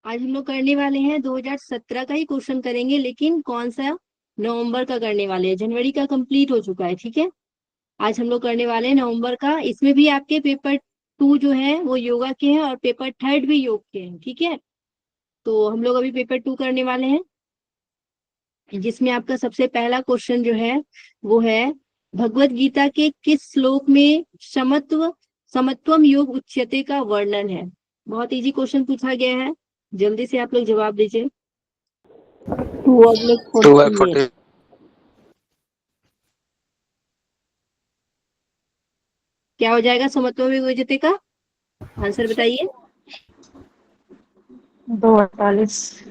आज हम लोग करने वाले हैं 2017 का ही क्वेश्चन करेंगे, लेकिन कौन सा, नवंबर का करने वाले हैं। जनवरी का कंप्लीट हो चुका है, ठीक है। आज हम लोग करने वाले हैं नवंबर का। इसमें भी आपके पेपर 2 जो है वो योगा के हैं और पेपर 3 भी योग के हैं, ठीक है। तो हम लोग अभी पेपर 2 करने वाले हैं, जिसमें आपका सबसे पहला क्वेश्चन जो है वो है, भगवत गीता के किस श्लोक में समत्व समत्वम योग उच्यते का वर्णन है। बहुत इजी क्वेश्चन पूछा गया है, जल्दी से आप लोग जवाब दीजिए। 2/48। क्या हो जाएगा समत्वम योग उच्यते का आंसर बताइए। 2/48।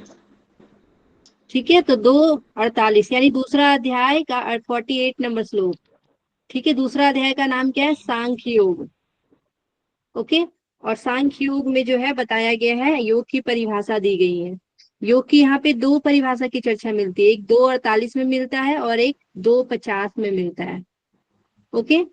ठीक है, तो 2/48 यानी दूसरा अध्याय का 48 नंबर श्लोक। ठीक है, दूसरा अध्याय का नाम क्या है, सांख्य योग। ओके। और सांख्य योग में जो है बताया गया है, योग की परिभाषा दी गई है। योग की यहाँ पे दो परिभाषा की चर्चा मिलती है, एक 2/48 में मिलता है और एक 2/50 में मिलता है। ओके।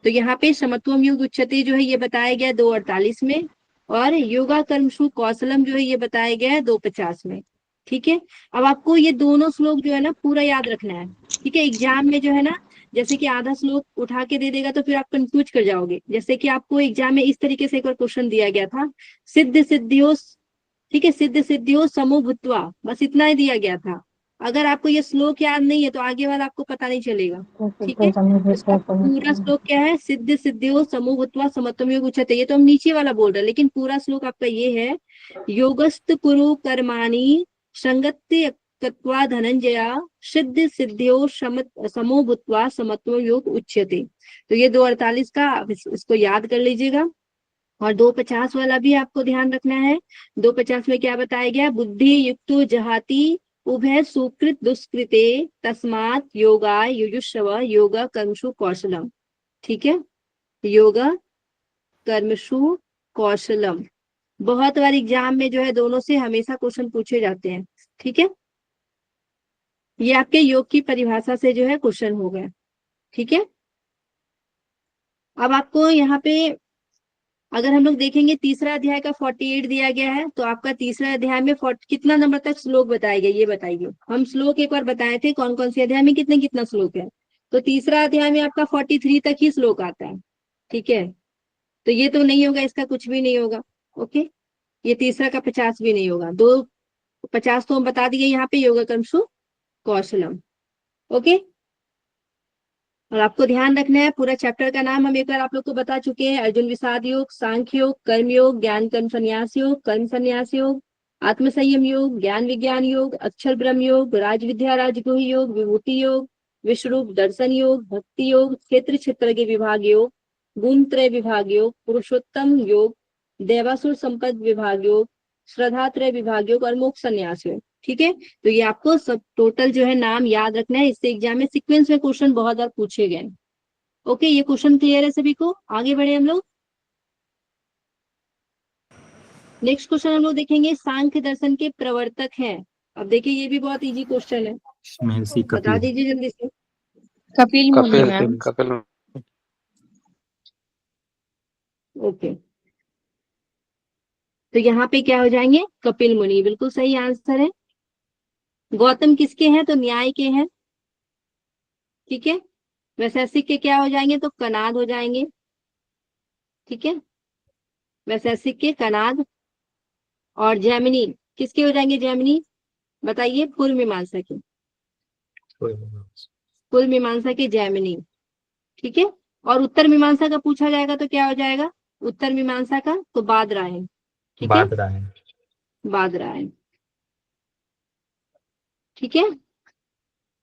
तो यहाँ पे समत्वम योग उच्यते जो है ये बताया गया 2/48 में, और योगा कर्मसु कौशलम जो है ये बताया गया है 2/50 में। ठीक है। अब आपको ये दोनों श्लोक जो है ना पूरा याद रखना है। ठीक है, एग्जाम में जो है ना, जैसे कि आधा श्लोक उठा के दे देगा तो फिर आप कंफ्यूज कर जाओगे। जैसे कि आपको एग्जाम में इस तरीके से एक बार क्वेश्चन दिया गया था, सिद्ध सिद्धियों, ठीक है, सिद्ध सिद्धियों समो भूत्वा, बस इतना ही दिया गया था। अगर आपको ये श्लोक याद नहीं है तो आगे वाला आपको पता नहीं चलेगा। ठीक है, तो इसका पूरा श्लोक क्या है, सिद्ध सिद्धियों समो भूत्वा समत्वम योग उच्यते। ये तो हम नीचे वाला बोल रहे हैं, लेकिन पूरा श्लोक आपका ये है, योगस्त कुरु कर्माणि संगत्य कृत्वा धनंजया सिद्ध सिद्धियों समो भूत्वा समत्व योग उच्यते। तो ये 2/48 का आप इसको याद कर लीजिएगा। और 2/50 वाला भी आपको ध्यान रखना है। 2/50 में क्या बताया गया, बुद्धि युक्तो जहाति उभय सुकृत दुष्कृते तस्मात योगा युजुष्व योग कर्मसु कौशलम। ठीक है, योग कर्मसु कौशलम। बहुत बार एग्जाम में जो है दोनों से हमेशा क्वेश्चन पूछे जाते हैं। ठीक है, ये आपके योग की परिभाषा से जो है क्वेश्चन हो गया। ठीक है, अब आपको यहाँ पे अगर हम लोग देखेंगे तीसरा अध्याय का 48 दिया गया है, तो आपका तीसरा अध्याय में कितना नंबर तक श्लोक बताए गए ये बताइए। हम श्लोक एक बार बताए थे कौन कौन से अध्याय में कितने कितना श्लोक है। तो तीसरा अध्याय में आपका 43 तक ही श्लोक आता है। ठीक है, तो ये तो नहीं होगा, इसका कुछ भी नहीं होगा। ओके, ये तीसरा का 50 भी नहीं होगा। 2/50 तो हम बता दिए यहाँ पे, योगा कर्मसु कौशलम। ओके, और आपको ध्यान रखना है पूरा चैप्टर का नाम हम एक बार आप लोग को बता चुके हैं, अर्जुन विषाद योग, सांख्य योग, कर्म योग, ज्ञान कर्म संन्यास योग, कर्म संन्यास योग, आत्म संयम योग, ज्ञान विज्ञान योग, अक्षर ब्रह्म योग, राज विद्या राजगुह योग, विभूति योग, विश्वरूप दर्शन योग, भक्ति योग, क्षेत्र क्षेत्र के विभाग योग, गुण त्रय विभाग योग, पुरुषोत्तम योग, देवासुर संपद विभाग योग, श्रद्धा त्रय विभाग योग और मोक्ष संन्यास योग। ठीक है, तो ये आपको सब टोटल जो है नाम याद रखना है, इससे एग्जाम में सीक्वेंस में क्वेश्चन बहुत बार पूछे गए। ओके, ये क्वेश्चन क्लियर है सभी को, आगे बढ़े हम लोग। नेक्स्ट क्वेश्चन हम लोग देखेंगे, सांख्य दर्शन के प्रवर्तक हैं। अब देखिए ये भी बहुत इजी क्वेश्चन है, महर्षि बता कपिल। दीजिए जल्दी से। कपिल मुनि कपिल मैम। कपिल ओके, तो यहाँ पे क्या हो जाएंगे, कपिल मुनि, बिल्कुल सही आंसर है। गौतम किसके हैं, तो न्याय के हैं। ठीक है, वैशेषिक के क्या हो जाएंगे, तो कनाद हो जाएंगे। ठीक है, वैशेषिक के कनाद। और जैमिनी किसके हो जाएंगे, जैमिनी बताइए, पूर्व मीमांसा के, पूर्व मीमांसा के जैमिनी। ठीक है, और उत्तर मीमांसा का पूछा जाएगा तो क्या हो जाएगा, उत्तर मीमांसा का तो बादरायण। ठीक है, बादरायण। बादरायण। ठीक है,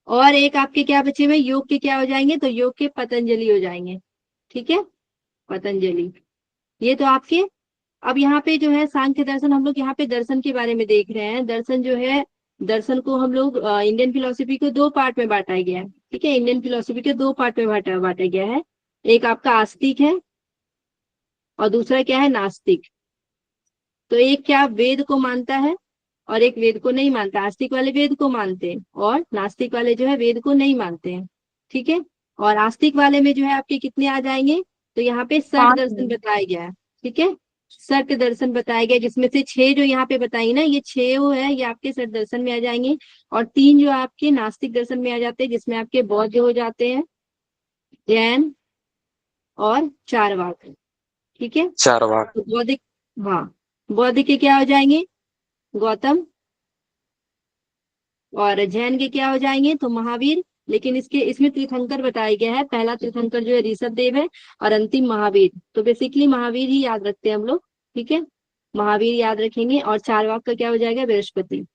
और एक आपके क्या बचे हुए, योग के क्या हो जाएंगे, तो योग के पतंजलि हो जाएंगे। ठीक है, पतंजलि। ये तो आपके, अब यहाँ पे जो है सांख्य दर्शन, हम लोग यहाँ पे दर्शन के बारे में देख रहे हैं। दर्शन जो है, दर्शन को हम लोग इंडियन फिलोसफी को दो पार्ट में बांटा गया है। ठीक है, इंडियन फिलोसफी के दो पार्ट में बांटा बांटा गया है। एक आपका आस्तिक है और दूसरा क्या है, नास्तिक। तो एक क्या वेद को मानता है और एक वेद को नहीं मानता। आस्तिक वाले वेद को मानते हैं और नास्तिक वाले जो है वेद को नहीं मानते हैं। ठीक है, और आस्तिक वाले में जो है आपके कितने आ जाएंगे, तो यहाँ पे 60 5 दर्शन बताया गया है। ठीक है, सट दर्शन बताया गया, जिसमें से 6 जो यहाँ पे बताई ना, ये 6 वो है, ये आपके सट दर्शन में आ जाएंगे। और 3 जो आपके नास्तिक दर्शन में आ जाते हैं, जिसमें आपके बौद्ध हो जाते हैं, जैन और चारवाक। ठीक है, चारवाक। तो बौद्धिक, हाँ, बौद्ध के क्या हो जाएंगे? गौतम। और जैन के क्या हो जाएंगे? तो महावीर। लेकिन इसके इसमें तीर्थंकर बताया गया है, पहला तीर्थंकर जो है ऋषभ देव है, और अंतिम महावीर। तो बेसिकली महावीर ही याद रखते हैं हम लोग। ठीक है, महावीर याद रखेंगे। और चारवाक का क्या हो जाएगा? बृहस्पति।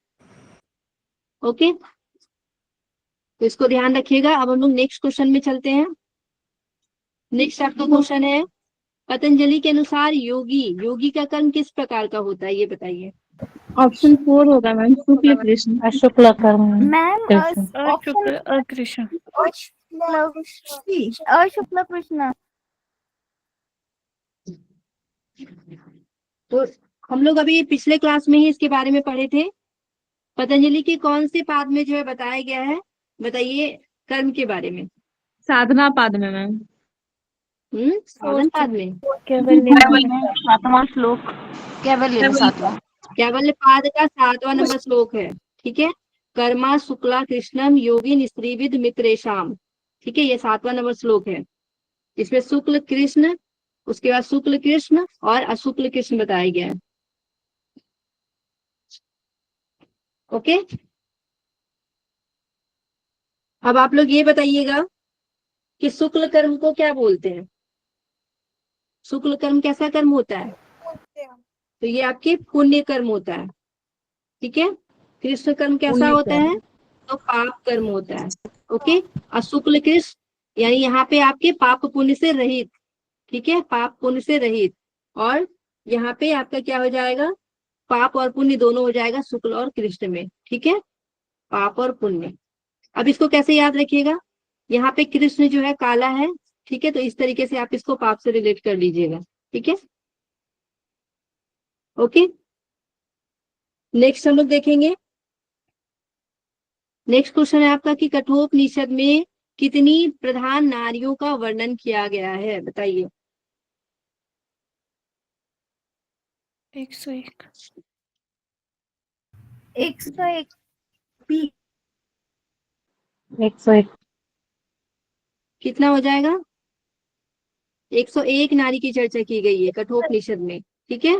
ओके, तो इसको ध्यान रखिएगा। अब हम लोग नेक्स्ट क्वेश्चन में चलते हैं। नेक्स्ट आपका क्वेश्चन है, पतंजलि के अनुसार योगी योगी का कर्म किस प्रकार का होता है, ये बताइए। ऑप्शन 4 होगा मैम, शुक्ल कृष्ण। शुक्ल कर्म मैम कृष्ण। ऑप्शन कृष्ण। शुक्ल कृष्ण। तो हम लोग अभी पिछले क्लास में ही इसके बारे में पढ़े थे। पतंजलि के कौन से पाद में जो है बताया गया है, बताइए, कर्म के बारे में। साधना पाद में मैम। साधन पाद में, सातवां श्लोक केवल सातवां। केवल पाद का 7वां नंबर श्लोक है। ठीक है, कर्मा शुक्ला कृष्णम योगी निस्त्रिविद मित्रेशाम। ठीक है, ये 7वां नंबर श्लोक है। इसमें शुक्ल कृष्ण, उसके बाद शुक्ल कृष्ण और अशुक्ल कृष्ण बताया गया है। ओके, अब आप लोग ये बताइएगा कि शुक्ल कर्म को क्या बोलते हैं। शुक्ल कर्म कैसा कर्म होता है? तो ये आपके पुण्य कर्म होता है। ठीक है, कृष्ण कर्म कैसा होता है? तो पाप कर्म होता है। ओके, और शुक्ल कृष्ण यानी यहाँ पे आपके पाप पुण्य से रहित। ठीक है, पाप पुण्य से रहित। और यहाँ पे आपका क्या हो जाएगा? पाप और पुण्य दोनों हो जाएगा शुक्ल और कृष्ण में। ठीक है, पाप और पुण्य। अब इसको कैसे याद रखिएगा? यहाँ पे कृष्ण जो है काला है। ठीक है, तो इस तरीके से आप इसको पाप से रिलेट कर लीजिएगा। ठीक है, ओके, नेक्स्ट हम लोग देखेंगे। नेक्स्ट क्वेश्चन है आपका कि कठोपनिषद में कितनी प्रधान नारियों का वर्णन किया गया है, बताइए। 101। 101 101। कितना हो जाएगा? 101 नारी की चर्चा की गई है कठोपनिषद में। ठीक है,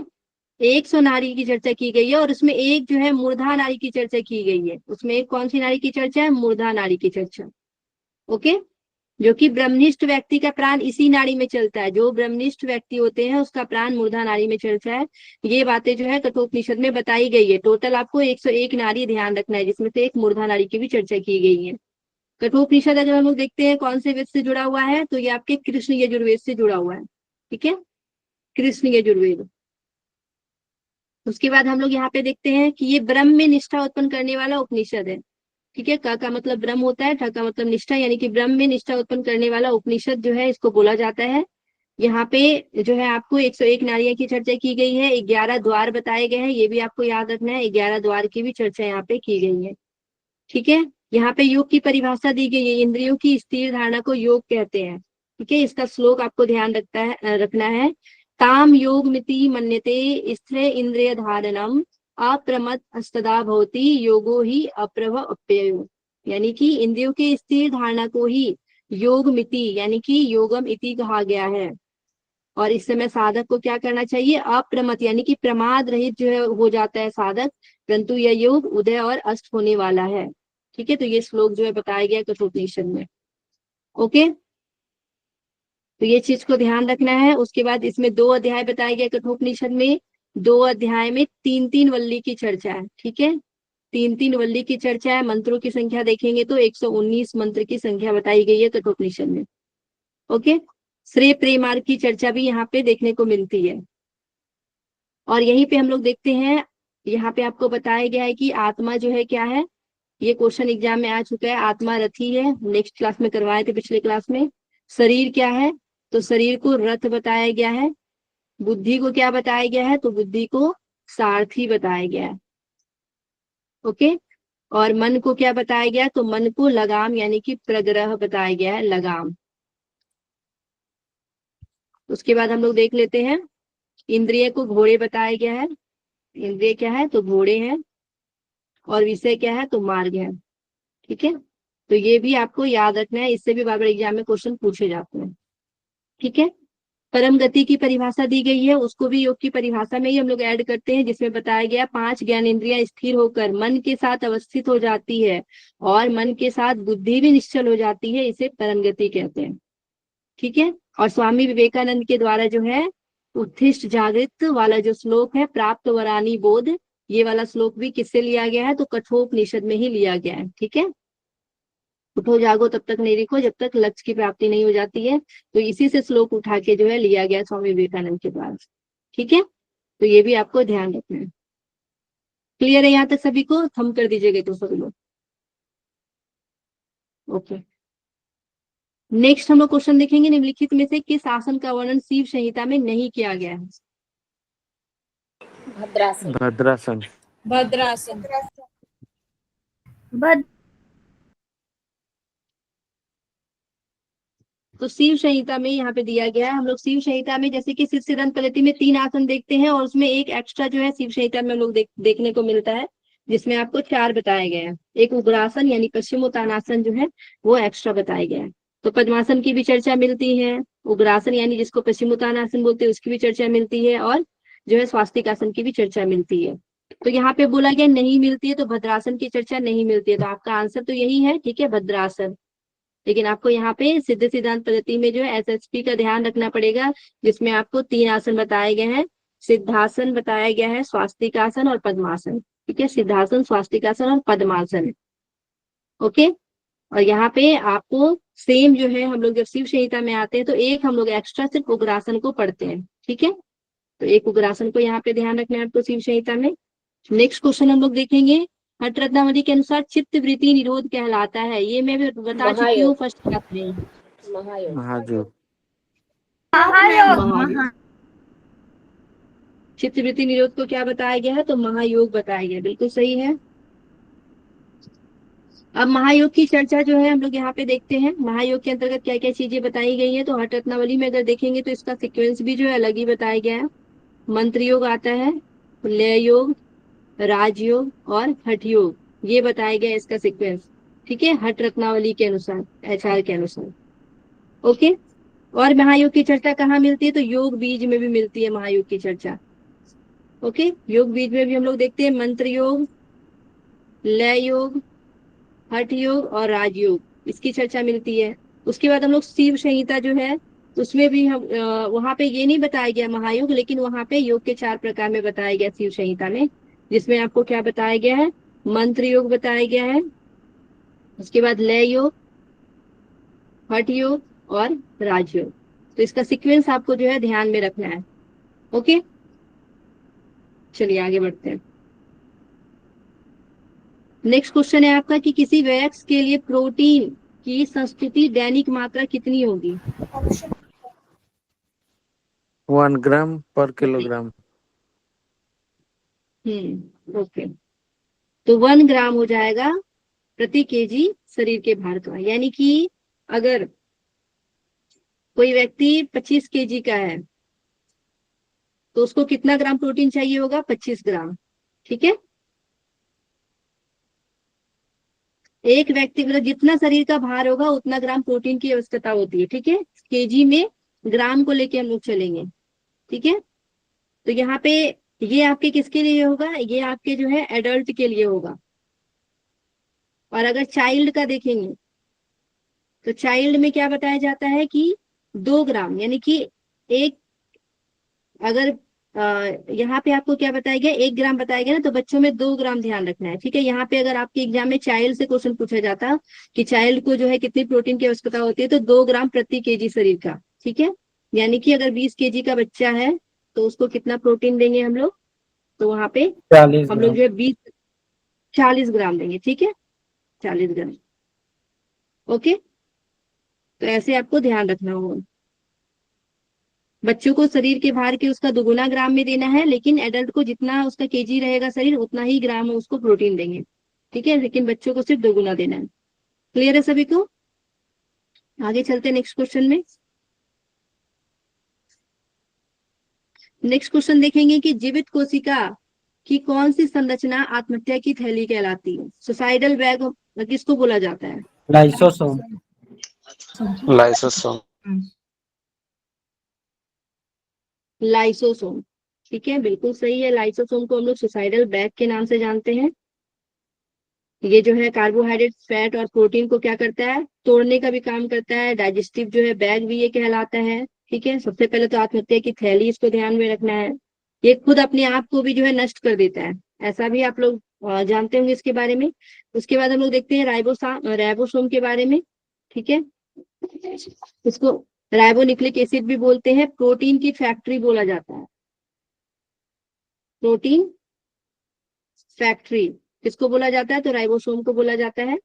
100 नारी की चर्चा की गई है, और उसमें एक जो है मूर्धा नारी की चर्चा की गई है। उसमें एक कौन सी नारी की चर्चा है? मूर्धा नारी की चर्चा। ओके, जो कि ब्रह्मनिष्ठ व्यक्ति का प्राण इसी नाड़ी में चलता है। जो ब्रह्मनिष्ठ व्यक्ति होते हैं उसका प्राण मूर्धा नाड़ी में चलता है। ये बातें जो है कठोपनिषद में बताई गई है। टोटल आपको 101 नारी ध्यान रखना है, जिसमें से एक मूर्धा नाड़ी की भी चर्चा की गई है। कठोपनिषद अगर हम लोग देखते हैं कौन से वेद से जुड़ा हुआ है, तो ये आपके कृष्ण यजुर्वेद से जुड़ा हुआ है। ठीक है, कृष्ण यजुर्वेद। उसके बाद हम लोग यहाँ पे देखते हैं कि ये ब्रह्म में निष्ठा उत्पन्न करने वाला उपनिषद है। ठीक है, क का मतलब ब्रह्म होता है, ठ का मतलब निष्ठा, यानी कि ब्रह्म में निष्ठा उत्पन्न करने वाला उपनिषद जो है इसको बोला जाता है। यहाँ पे जो है आपको 101 नारियां की चर्चा की गई है, 11 द्वार बताए गए हैं, ये भी आपको याद रखना है। 11 द्वार की भी चर्चा यहाँ पे की गई है। ठीक है, यहाँ पे योग की परिभाषा दी गई है। इंद्रियों की स्थिर धारणा को योग कहते हैं। ठीक है, इसका श्लोक आपको ध्यान रखना है। ताम योग मिति मन्यते स्थिर इंद्रिय धारणम अप्रमत अस्तदा भवति योगो ही अप्रभ अप्ययो। यानी कि इंद्रियों की स्थिर धारणा को ही योग मिति यानी कि योगम इति कहा गया है। और इस समय साधक को क्या करना चाहिए? अप्रमत यानी कि प्रमाद रहित जो है हो जाता है साधक, परंतु यह योग उदय और अस्त होने वाला है। ठीक है, तो ये श्लोक जो है बताया गया कठोपनिषद में। ओके, तो ये चीज को ध्यान रखना है। उसके बाद इसमें 2 अध्याय बताए गए कठोपनिषद में। 2 अध्याय में 3-3 वल्ली की चर्चा है। ठीक है, 3-3 वल्ली की चर्चा है। मंत्रों की संख्या देखेंगे तो 119 मंत्र की संख्या बताई गई है कठोपनिषद में। ओके, श्रेय प्रेमार्ग की चर्चा भी यहाँ पे देखने को मिलती है। और यहीं पे हम लोग देखते हैं, यहाँ पे आपको बताया गया है कि आत्मा जो है क्या है। ये क्वेश्चन एग्जाम में आ चुका है। आत्मा रथी है, नेक्स्ट क्लास में करवाए थे पिछले क्लास में। शरीर क्या है? तो शरीर को रथ बताया गया है। बुद्धि को क्या बताया गया है? तो बुद्धि को सारथी बताया गया है। ओके, और मन को क्या बताया गया? तो मन को लगाम यानी कि प्रग्रह बताया गया है, लगाम। उसके बाद हम लोग देख लेते हैं इंद्रिय को घोड़े बताया गया है। इंद्रिय क्या है, तो घोड़े हैं, और विषय क्या है, तो मार्ग है। ठीक है, तो ये भी आपको याद रखना है, इससे भी बार बार एग्जाम में क्वेश्चन पूछे जाते हैं। ठीक है, परम गति की परिभाषा दी गई है, उसको भी योग की परिभाषा में ही हम लोग ऐड करते हैं, जिसमें बताया गया 5 ज्ञानेंद्रियां स्थिर होकर मन के साथ अवस्थित हो जाती है और मन के साथ बुद्धि भी निश्चल हो जाती है, इसे परम गति कहते हैं। ठीक है, और स्वामी विवेकानंद के द्वारा जो है उत्थिष्ट जागृत वाला जो श्लोक है, प्राप्त वरानी बोध, ये वाला श्लोक भी किससे लिया गया है, तो कठोपनिषद में ही लिया गया है। ठीक है, उठो जागो तब तक नहीं रुको जब तक लक्ष्य की प्राप्ति नहीं हो जाती है, तो इसी से श्लोक उठा के जो है लिया गया स्वामी विवेकानंद के द्वारा। ठीक है, तो ये भी आपको ध्यान रखना है। क्लियर है यहाँ तक सभी को? थम कर दीजिएगा तो सभी लोग। ओके, नेक्स्ट हम लोग क्वेश्चन देखेंगे, निम्नलिखित में से किस आसन का वर्णन शिव संहिता में नहीं किया गया है? भद्रासन। भद्रासन। भद्रासन। भद्र तो शिव संहिता में यहाँ पे दिया गया है, हम लोग शिव संहिता में जैसे कि शिव सिद्धांत पद्धति में 3 आसन देखते हैं, और उसमें एक एक्स्ट्रा जो है शिव संहिता में हम लोग देखने को मिलता है, जिसमें आपको 4 बताए गए हैं। एक उग्रासन यानी पश्चिमोत्तानासन जो है वो एक्स्ट्रा बताया गया है। तो पद्मासन की भी चर्चा मिलती है, उग्रासन यानी जिसको पश्चिमोत्तानासन बोलते हैं उसकी भी चर्चा मिलती है, और जो है स्वास्तिकासन की भी चर्चा मिलती है। तो यहाँ पे बोला गया नहीं मिलती है, तो भद्रासन की चर्चा नहीं मिलती है, तो आपका आंसर तो यही है। ठीक है, भद्रासन। लेकिन आपको यहाँ पे सिद्ध सिद्धांत पद्धति में जो है एसएसपी का ध्यान रखना पड़ेगा, जिसमें आपको 3 आसन बताए गए हैं, सिद्धासन बताया गया है, स्वास्तिकासन और पद्मासन। ठीक है, सिद्धासन, स्वास्तिकासन और पद्मासन। ओके, और यहाँ पे आपको सेम जो है, हम लोग जब शिव संहिता में आते हैं तो एक हम लोग एक्स्ट्रा सिर्फ उग्रासन को पढ़ते हैं। ठीक है, तो एक उग्रासन को यहाँ पे ध्यान रखना है आपको शिव संहिता में। नेक्स्ट क्वेश्चन हम लोग देखेंगे, हठ रत्नावली के अनुसार चित्त वृत्ति निरोध कहलाता है, ये मैं भी बता चुकी हूँ फर्स्ट क्लास में। महायोग। महायोग। महायोग। चित्त वृत्ति निरोध को क्या बताया गया है, तो महायोग बताया गया, बिल्कुल सही है। अब महायोग की चर्चा जो है हम लोग यहाँ पे देखते हैं, महायोग के अंतर्गत क्या क्या चीजें बताई गई है। तो हठ रत्नावली में अगर देखेंगे तो इसका सिक्वेंस भी जो है अलग ही बताया गया है। मंत्र योग आता है, लय योग, राजयोग और हठ योग, ये बताया गया इसका सीक्वेंस। ठीक है, हठ रत्नावली के अनुसार, एचआर के अनुसार। ओके, और महायोग की चर्चा कहाँ मिलती है, तो योग बीज में भी मिलती है महायोग की चर्चा। ओके, योग बीज में भी हम लोग देखते हैं मंत्र योग, लय योग, हठ योग और राजयोग, इसकी चर्चा मिलती है। उसके बाद हम लोग शिव संहिता जो है उसमें भी हम वहां पे ये नहीं बताया गया महायोग, लेकिन वहां पे योग के 4 प्रकार में बताया गया शिव संहिता में, जिसमें आपको क्या बताया गया है, मंत्र योग बताया गया है, उसके बाद लय योग, हठ योग और राजयोग। तो इसका सीक्वेंस आपको जो है ध्यान में रखना है। ओके, चलिए आगे बढ़ते हैं। नेक्स्ट क्वेश्चन है आपका कि किसी वयस्क के लिए प्रोटीन की संस्तुति दैनिक मात्रा कितनी होगी? 1 ग्राम पर किलोग्राम। ओके, तो 1 ग्राम हो जाएगा प्रति केजी शरीर के भार का, यानी कि अगर कोई व्यक्ति 25 केजी का है तो उसको कितना ग्राम प्रोटीन चाहिए होगा, 25 ग्राम। ठीक है, एक व्यक्ति मतलब जितना शरीर का भार होगा उतना ग्राम प्रोटीन की आवश्यकता होती है। ठीक है, केजी में ग्राम को लेके हम लोग चलेंगे। ठीक है, तो यहाँ पे ये आपके किसके लिए होगा, ये आपके जो है एडल्ट के लिए होगा। और अगर चाइल्ड का देखेंगे तो चाइल्ड में क्या बताया जाता है कि 2 ग्राम, यानी कि एक, अगर यहाँ पे आपको क्या बताया गया, 1 ग्राम बताया गया ना, तो बच्चों में 2 ग्राम ध्यान रखना है। ठीक है, यहाँ पे अगर आपके एग्जाम में चाइल्ड से क्वेश्चन पूछा जाता कि चाइल्ड को जो है कितनी प्रोटीन की आवश्यकता होती है, तो 2 ग्राम प्रति केजी शरीर का। ठीक है, यानी कि अगर 20 केजी का बच्चा है तो उसको कितना प्रोटीन देंगे हम लोग, तो वहां पे 40 हम लोग जो है 40 ग्राम देंगे। ठीक है, 40 ग्राम। ओके, तो ऐसे आपको ध्यान रखना होगा। बच्चों को शरीर के भार के उसका 2 ग्राम में देना है, लेकिन एडल्ट को जितना उसका केजी रहेगा शरीर उतना ही ग्राम में उसको प्रोटीन देंगे। ठीक है, लेकिन बच्चों को सिर्फ 2 देना है। क्लियर है सभी को? आगे चलते हैं नेक्स्ट क्वेश्चन में। नेक्स्ट क्वेश्चन देखेंगे कि जीवित कोशिका की कौन सी संरचना आत्महत्या की थैली कहलाती है? सुसाइडल बैग किसको बोला जाता है? लाइसोसोम। लाइसोसोम। लाइसोसोम। ठीक है, बिल्कुल सही है। लाइसोसोम को हम लोग सुसाइडल बैग के नाम से जानते हैं। ये जो है कार्बोहाइड्रेट, फैट और प्रोटीन को क्या करता है? तोड़ने का भी काम करता है। डाइजेस्टिव जो है बैग भी ये कहलाता है। ठीक है, सबसे पहले तो आत्महत्या की थैली, इसको ध्यान में रखना है। ये खुद अपने आप को भी जो है नष्ट कर देता है, ऐसा भी आप लोग जानते होंगे इसके बारे में। उसके बाद हम लोग देखते हैं राइबोसोम के बारे में। ठीक है, इसको राइबोन्यूक्लिक एसिड भी बोलते हैं। प्रोटीन की फैक्ट्री बोला जाता है। प्रोटीन फैक्ट्री किसको बोला जाता है? तो राइबोसोम को बोला जाता है।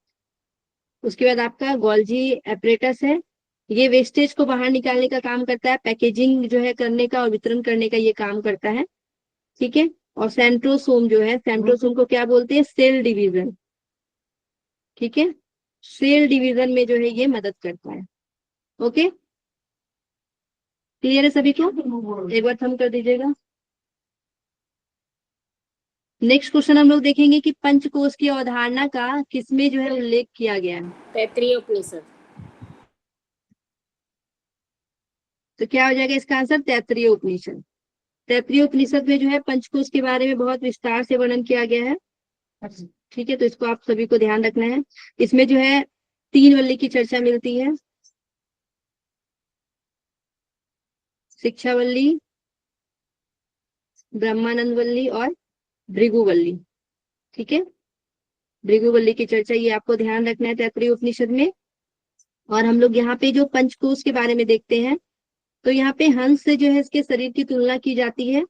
उसके बाद आपका गोल्जी एपरेटस है। ये वेस्टेज को बाहर निकालने का काम करता है, पैकेजिंग जो है करने का और वितरण करने का ये काम करता है। ठीक है, और सेंट्रोसोम जो है, सेंट्रोसोम को क्या बोलते हैं? Cell division. ठीक है, सेल डिवीजन में जो है ये मदद करता है। ओके, क्लियर है सभी को? एक बार थम कर दीजिएगा। नेक्स्ट क्वेश्चन हम लोग देखेंगे कि पंचकोश की अवधारणा का किसमें जो है उल्लेख किया गया है? तैत्रीय उपनिषद। तो क्या हो जाएगा इसका आंसर? तैत्रीय उपनिषद। तैत्रीय उपनिषद में जो है पंचकोश के बारे में बहुत विस्तार से वर्णन किया गया है। ठीक है, तो इसको आप सभी को ध्यान रखना है। इसमें जो है 3 वल्ली की चर्चा मिलती है। शिक्षावल्ली, ब्रह्मानंद वल्ली और भृगुवल्ली। ठीक है, भृगुवल्ली की चर्चा ये आपको ध्यान रखना है तैत्रीय उपनिषद में। और हम लोग यहाँ पे जो पंचकोश के बारे में देखते हैं, तो यहाँ पे हंस से जो है इसके शरीर की तुलना की जाती है।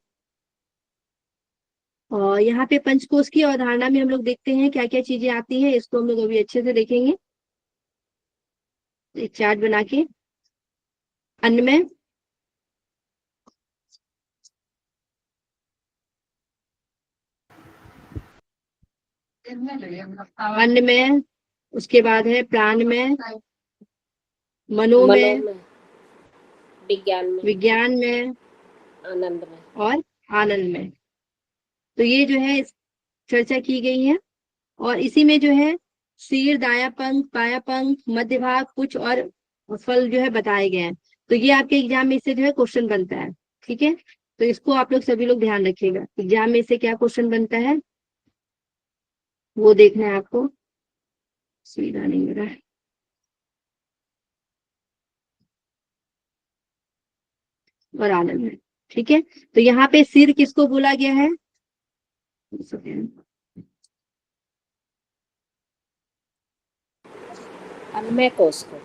और यहाँ पे पंचकोश की अवधारणा में हम लोग देखते हैं क्या क्या चीजें आती हैं, इसको हम लोग अभी अच्छे से देखेंगे एक चार्ट बना के। अन्नमय, अन्नमय, उसके बाद है प्राणमय, मनोमय, मनोमय, विज्ञान में, विज्ञान में आनंद में और आनंद में। तो ये जो है चर्चा की गई है। और इसी में जो है सिर, दाया पंख, बाया पंख, मध्य भाग, पुच्छ और फल जो है बताए गए हैं। तो ये आपके एग्जाम में इससे जो है क्वेश्चन बनता है। ठीक है, तो इसको आप लोग सभी लोग ध्यान रखिएगा, एग्जाम में से क्या क्वेश्चन बनता है वो देखना है आपको। सीधा नहीं हो रहा है। और आनंद में। ठीक है, तो यहाँ पे सिर किसको बोला गया है? अन्नमय कोश को।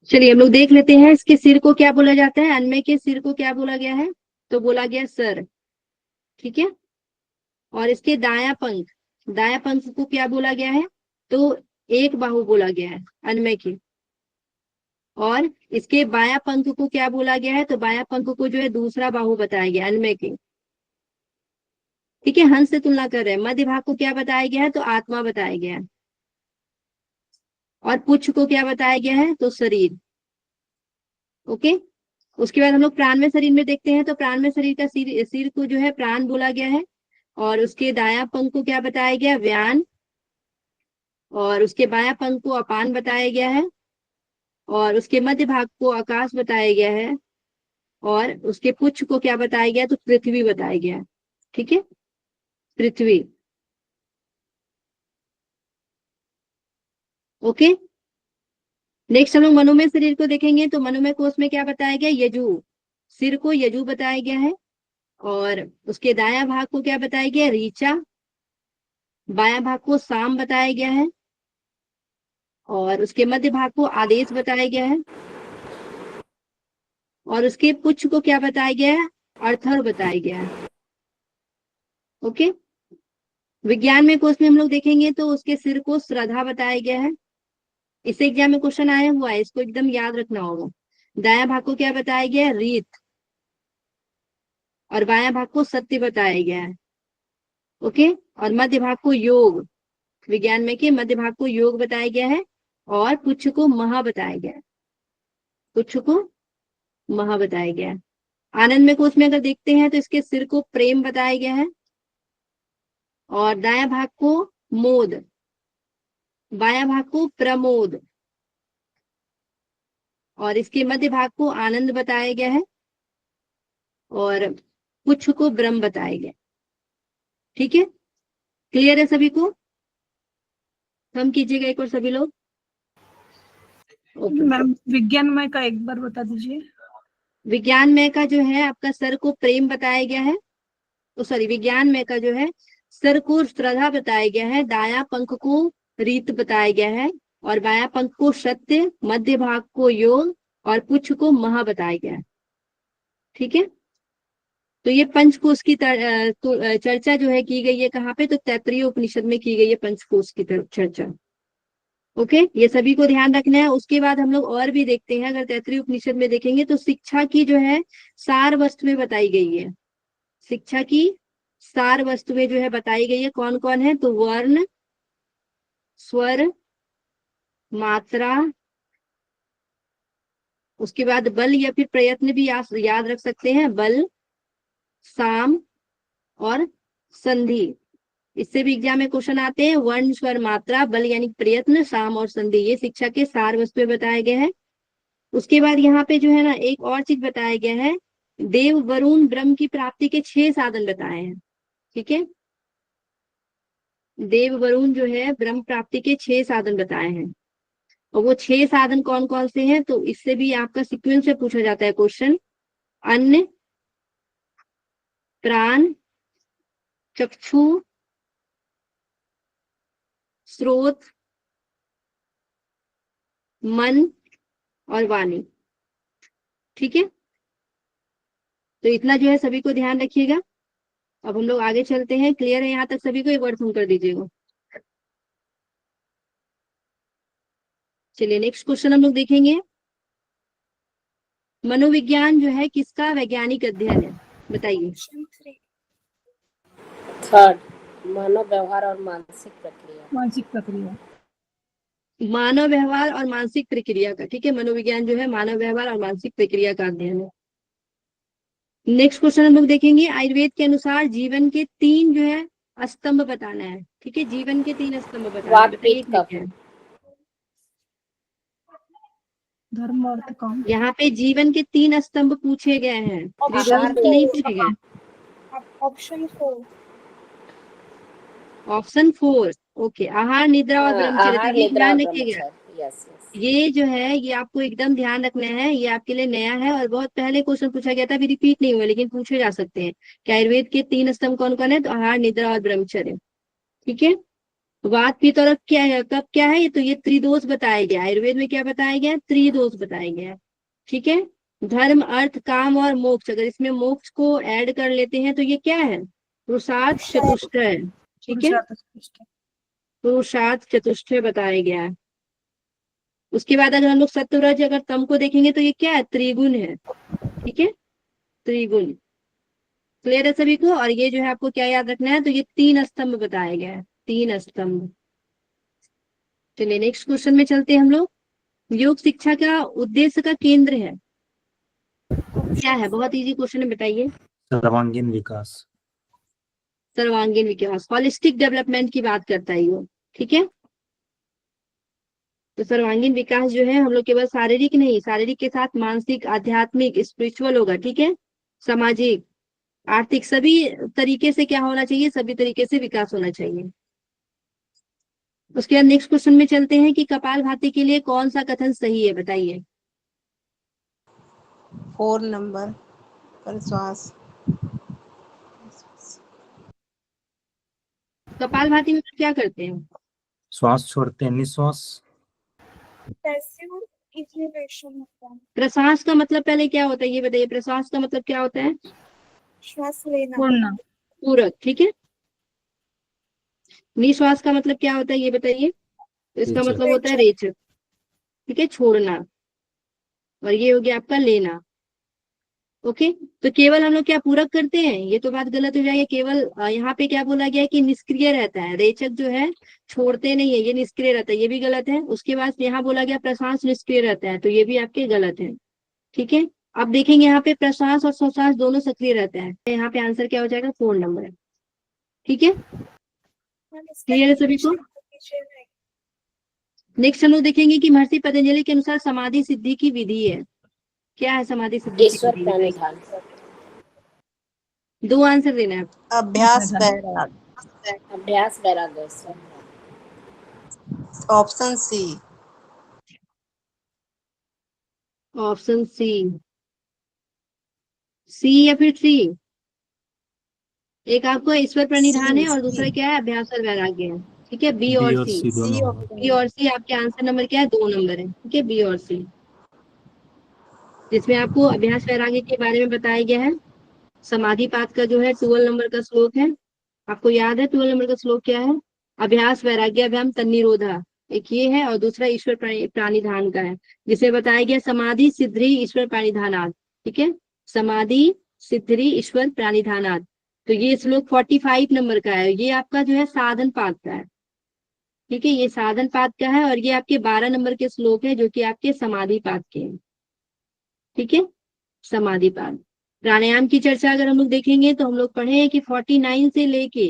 चलिए हम लोग देख लेते हैं इसके सिर को क्या बोला जाता है। अन्नमय के सिर को क्या बोला गया है? तो बोला गया सर। ठीक है, और इसके दाया पंख को क्या बोला गया है? तो एक बाहु बोला गया है अन्नमय की। और इसके बाया पंख को क्या बोला गया है? तो बाया पंख को जो है दूसरा बाहु बताया गया अन्नमय के। ठीक है, हंस से तुलना कर रहे हैं। मध्य भाग को क्या बताया गया है? तो आत्मा बताया गया है। और पुच्छ को क्या बताया गया है? तो शरीर। ओके, उसके बाद हम लोग प्राण में शरीर में देखते हैं। तो प्राण में शरीर का सिर को जो है प्राण बोला गया है। और उसके दाया पंख को क्या बताया गया? व्यान। और उसके बाया पंख को अपान बताया गया है। और उसके मध्य भाग को आकाश बताया गया है। और उसके पुच्छ को क्या बताया गया? तो पृथ्वी बताया गया है। ठीक है, पृथ्वी। ओके, नेक्स्ट हम लोग मनोमय शरीर को देखेंगे। तो मनोमय कोश में क्या बताया गया? यजु। सिर को यजु बताया गया है। और उसके दाया भाग को क्या बताया गया? रीचा। बाया भाग को साम बताया गया है। और उसके मध्य भाग को आदेश बताया गया है। और उसके पुच्छ को क्या बताया गया है? अर्थर बताया गया है। ओके, विज्ञान में कोश में हम लोग देखेंगे तो उसके सिर को श्रद्धा बताया गया है। इस एग्जाम में क्वेश्चन आया हुआ है, इसको एकदम याद रखना होगा। दाया भाग को क्या बताया गया है? रीत। और बाया भाग को सत्य बताया गया है। ओके। और मध्य भाग को योग, विज्ञान में के मध्य भाग को योग बताया गया है और पुच्छ को महा बताया गया है, पुच्छ को महा बताया गया है। आनंद में कोश में अगर देखते हैं तो इसके सिर को प्रेम बताया गया है और दाया भाग को मोद, बाया भाग को प्रमोद और इसके मध्य भाग को आनंद बताया गया है और पुच्छ को ब्रह्म बताया गया। ठीक है, क्लियर है सभी को? हम कीजिएगा एक और सभी लोग। ओके। मैम विज्ञान में का एक बार बता दीजिए। विज्ञान में का जो है आपका सर को प्रेम बताया गया है, तो सॉरी विज्ञान में का जो है सर को श्रद्धा बताया गया है, दाया पंख को रीत बताया गया है और बाया पंख को सत्य, मध्य भाग को योग और पुच्छ को महा बताया गया है। ठीक है, तो ये पंचकोश की चर्चा जो है की गई है कहाँ पे, तो तैत्तिरीय उपनिषद में की गई है पंचकोश की चर्चा। ओके, ये सभी को ध्यान रखना है। उसके बाद हम लोग और भी देखते हैं, अगर तैत्तिरीय उपनिषद में देखेंगे तो शिक्षा की जो है सार वस्तु में बताई गई है, शिक्षा की सार वस्तु में जो है बताई गई है। कौन कौन है, तो वर्ण, स्वर, मात्रा, उसके बाद बल या फिर प्रयत्न भी याद रख सकते हैं, बल, साम और संधि। इससे भी एग्जाम में क्वेश्चन आते हैं, वर्ण, स्वर, मात्रा, बल यानी प्रयत्न, साम और संधि, ये शिक्षा के सार वस्तु में बताया गया है। उसके बाद यहाँ पे जो है ना एक और चीज बताया गया है, देव, वरुण, ब्रह्म की प्राप्ति के 6 साधन बताए हैं। ठीक है, देव, वरुण जो है ब्रह्म प्राप्ति के 6 साधन बताए हैं और वो 6 साधन कौन कौन से हैं, तो इससे भी आपका सीक्वेंस से पूछा जाता है क्वेश्चन। अन्न, प्राण, चक्षु, स्रोत, मन और वाणी। ठीक है, तो इतना जो है सभी को ध्यान रखिएगा। अब हम लोग आगे चलते हैं। क्लियर है यहाँ तक सभी को? एक बार फोन कर दीजिएगा। चलिए नेक्स्ट क्वेश्चन हम लोग देखेंगे। मनोविज्ञान जो है किसका वैज्ञानिक अध्ययन है, बताइए। थर्ड, मानव व्यवहार और मानसिक प्रक्रिया। मानसिक प्रक्रिया। मानव व्यवहार और मानसिक प्रक्रिया का। ठीक है, मनोविज्ञान जो है मानव व्यवहार और मानसिक प्रक्रिया का अध्ययन है। नेक्स्ट क्वेश्चन हम लोग देखेंगे, आयुर्वेद के अनुसार जीवन के 3 जो है स्तंभ बताना है। ठीक है, जीवन के 3 स्तंभ बताना है, वात, बताइए पित्त, क्या कफ। क्या है। धर्म अर्थ काम। यहाँ पे जीवन के 3 स्तंभ पूछे गए हैं, त्रिदोष नहीं पूछे गए। ऑप्शन 4। Option 4, okay. आहार, निद्रा और ब्रह्मचर्य, तो आहार, ये निद्रा और ध्यान रखिएगा। ब्रह्मचर्य। Yes yes. ये जो है ये आपको एकदम ध्यान रखना है, ये आपके लिए नया है और बहुत पहले क्वेश्चन पूछा गया था, अभी रिपीट नहीं हुआ लेकिन पूछे जा सकते हैं कि आयुर्वेद के 3 स्तंभ कौन कौन है, तो आहार, निद्रा और ब्रह्मचर्य। ठीक है, वात, पित्त और क्या है, कब क्या है, तो ये त्रिदोष बताया गया। आयुर्वेद में क्या बताया गया, त्रिदोष बताया गया। ठीक है, धर्म, अर्थ, काम और मोक्ष, अगर इसमें मोक्ष को ऐड कर लेते हैं तो ये क्या है, पुरुषार्थ चतुष्टय। ठीक है, पुरुषार्थ चतुष्टय बताया गया है। उसके बाद अगर हम लोग सत्वरज अगर तम को देखेंगे तो ये क्या है, त्रिगुण है। ठीक है, त्रिगुण। क्लियर है सभी को? और ये जो है आपको क्या याद रखना है, तो ये 3 स्तंभ बताया गया है, 3 स्तंभ। चलिए नेक्स्ट क्वेश्चन में चलते हैं हम लोग। योग शिक्षा का उद्देश्य का केंद्र है, क्या है? बहुत इजी क्वेश्चन है, बताइए। सर्वांगीण विकास। सर्वांगीण विकास, हॉलिस्टिक डेवलपमेंट की बात करता है योग। ठीक है, तो सर्वांगीण विकास जो है हम लोग केवल शारीरिक नहीं, शारीरिक के साथ मानसिक, आध्यात्मिक, स्पिरिचुअल होगा। ठीक है, सामाजिक, आर्थिक, सभी तरीके से क्या होना चाहिए, सभी तरीके से विकास होना चाहिए। उसके बाद नेक्स्ट क्वेश्चन में चलते हैं कि कपालभाति के लिए कौन सा कथन सही है, बताइए। 4 नंबर पर श्वास। कपालभाति में क्या करते हैं, श्वास छोड़ते हैं, निश्वास। पैसिव इन्हेलेशन होता है, प्रश्वास का मतलब पहले क्या होता है ये बताइए, प्रश्वास का मतलब क्या होता है, श्वास लेना। पूर्ण। पूरक। ठीक है, निश्वास का मतलब क्या होता है ये बताइए, तो इसका रेचक। मतलब होता है रेचक। ठीक है, छोड़ना। और ये हो गया आपका लेना। ओके, तो केवल हम लोग क्या पूरक करते हैं, ये तो बात गलत हो जाएगी। केवल यहाँ पे क्या बोला गया है कि निष्क्रिय रहता है, रेचक जो है छोड़ते नहीं है, ये निष्क्रिय रहता है, ये भी गलत है। उसके बाद यहाँ बोला गया प्रश्वास निष्क्रिय रहता है, तो ये भी आपके गलत है। ठीक है, अब देखेंगे यहाँ पे प्रश्वास और स्वश्वास दोनों सक्रिय रहता है, यहाँ पे आंसर क्या हो जाएगा, 4 नंबर। ठीक है, मैम इसका क्लियर है सभी को? definition दीजिए ना। नेक्स्ट हम लोग देखेंगे कि महर्षि पतंजलि के अनुसार समाधि सिद्धि की विधि है। क्या है समाधि सिद्धि की ईश्वर विधि? प्रणिधान। 2 आंसर देना है। अभ्यास वैराग। अभ्यास वैराग्य से। Option C. ऑप्शन सी, सी या फिर 3? एक आपको ईश्वर प्रणिधान है और दूसरा क्या है, अभ्यास और वैराग्य है। ठीक है, बी और सी। सी दोनों बी और सी आपके आंसर नंबर क्या है, 2 नंबर है। ठीक है, बी और सी, जिसमें आपको अभ्यास वैराग्य के बारे में बताया गया है। समाधि पाठ का जो है 12 नंबर का श्लोक है, आपको याद है 12 नंबर का श्लोक क्या है, अभ्यास वैराग्याभ्याम तन्निरोधा, एक ये है, और दूसरा ईश्वर प्राणिधान का है, जिसे बताया गया समाधि सिद्धि ईश्वर प्राणिधानात्। ठीक है, समाधि सिद्धि ईश्वर प्राणिधानात्। तो ये श्लोक 45 नंबर का है, ये आपका जो है साधन पाठ का है। ठीक है, ये साधन पाठ का है, और ये आपके 12 नंबर के श्लोक है जो कि आपके समाधि पाठ के हैं। ठीक है, समाधि पाठ। प्राणायाम की चर्चा अगर हम लोग देखेंगे तो हम लोग पढ़े हैं कि 49 से लेके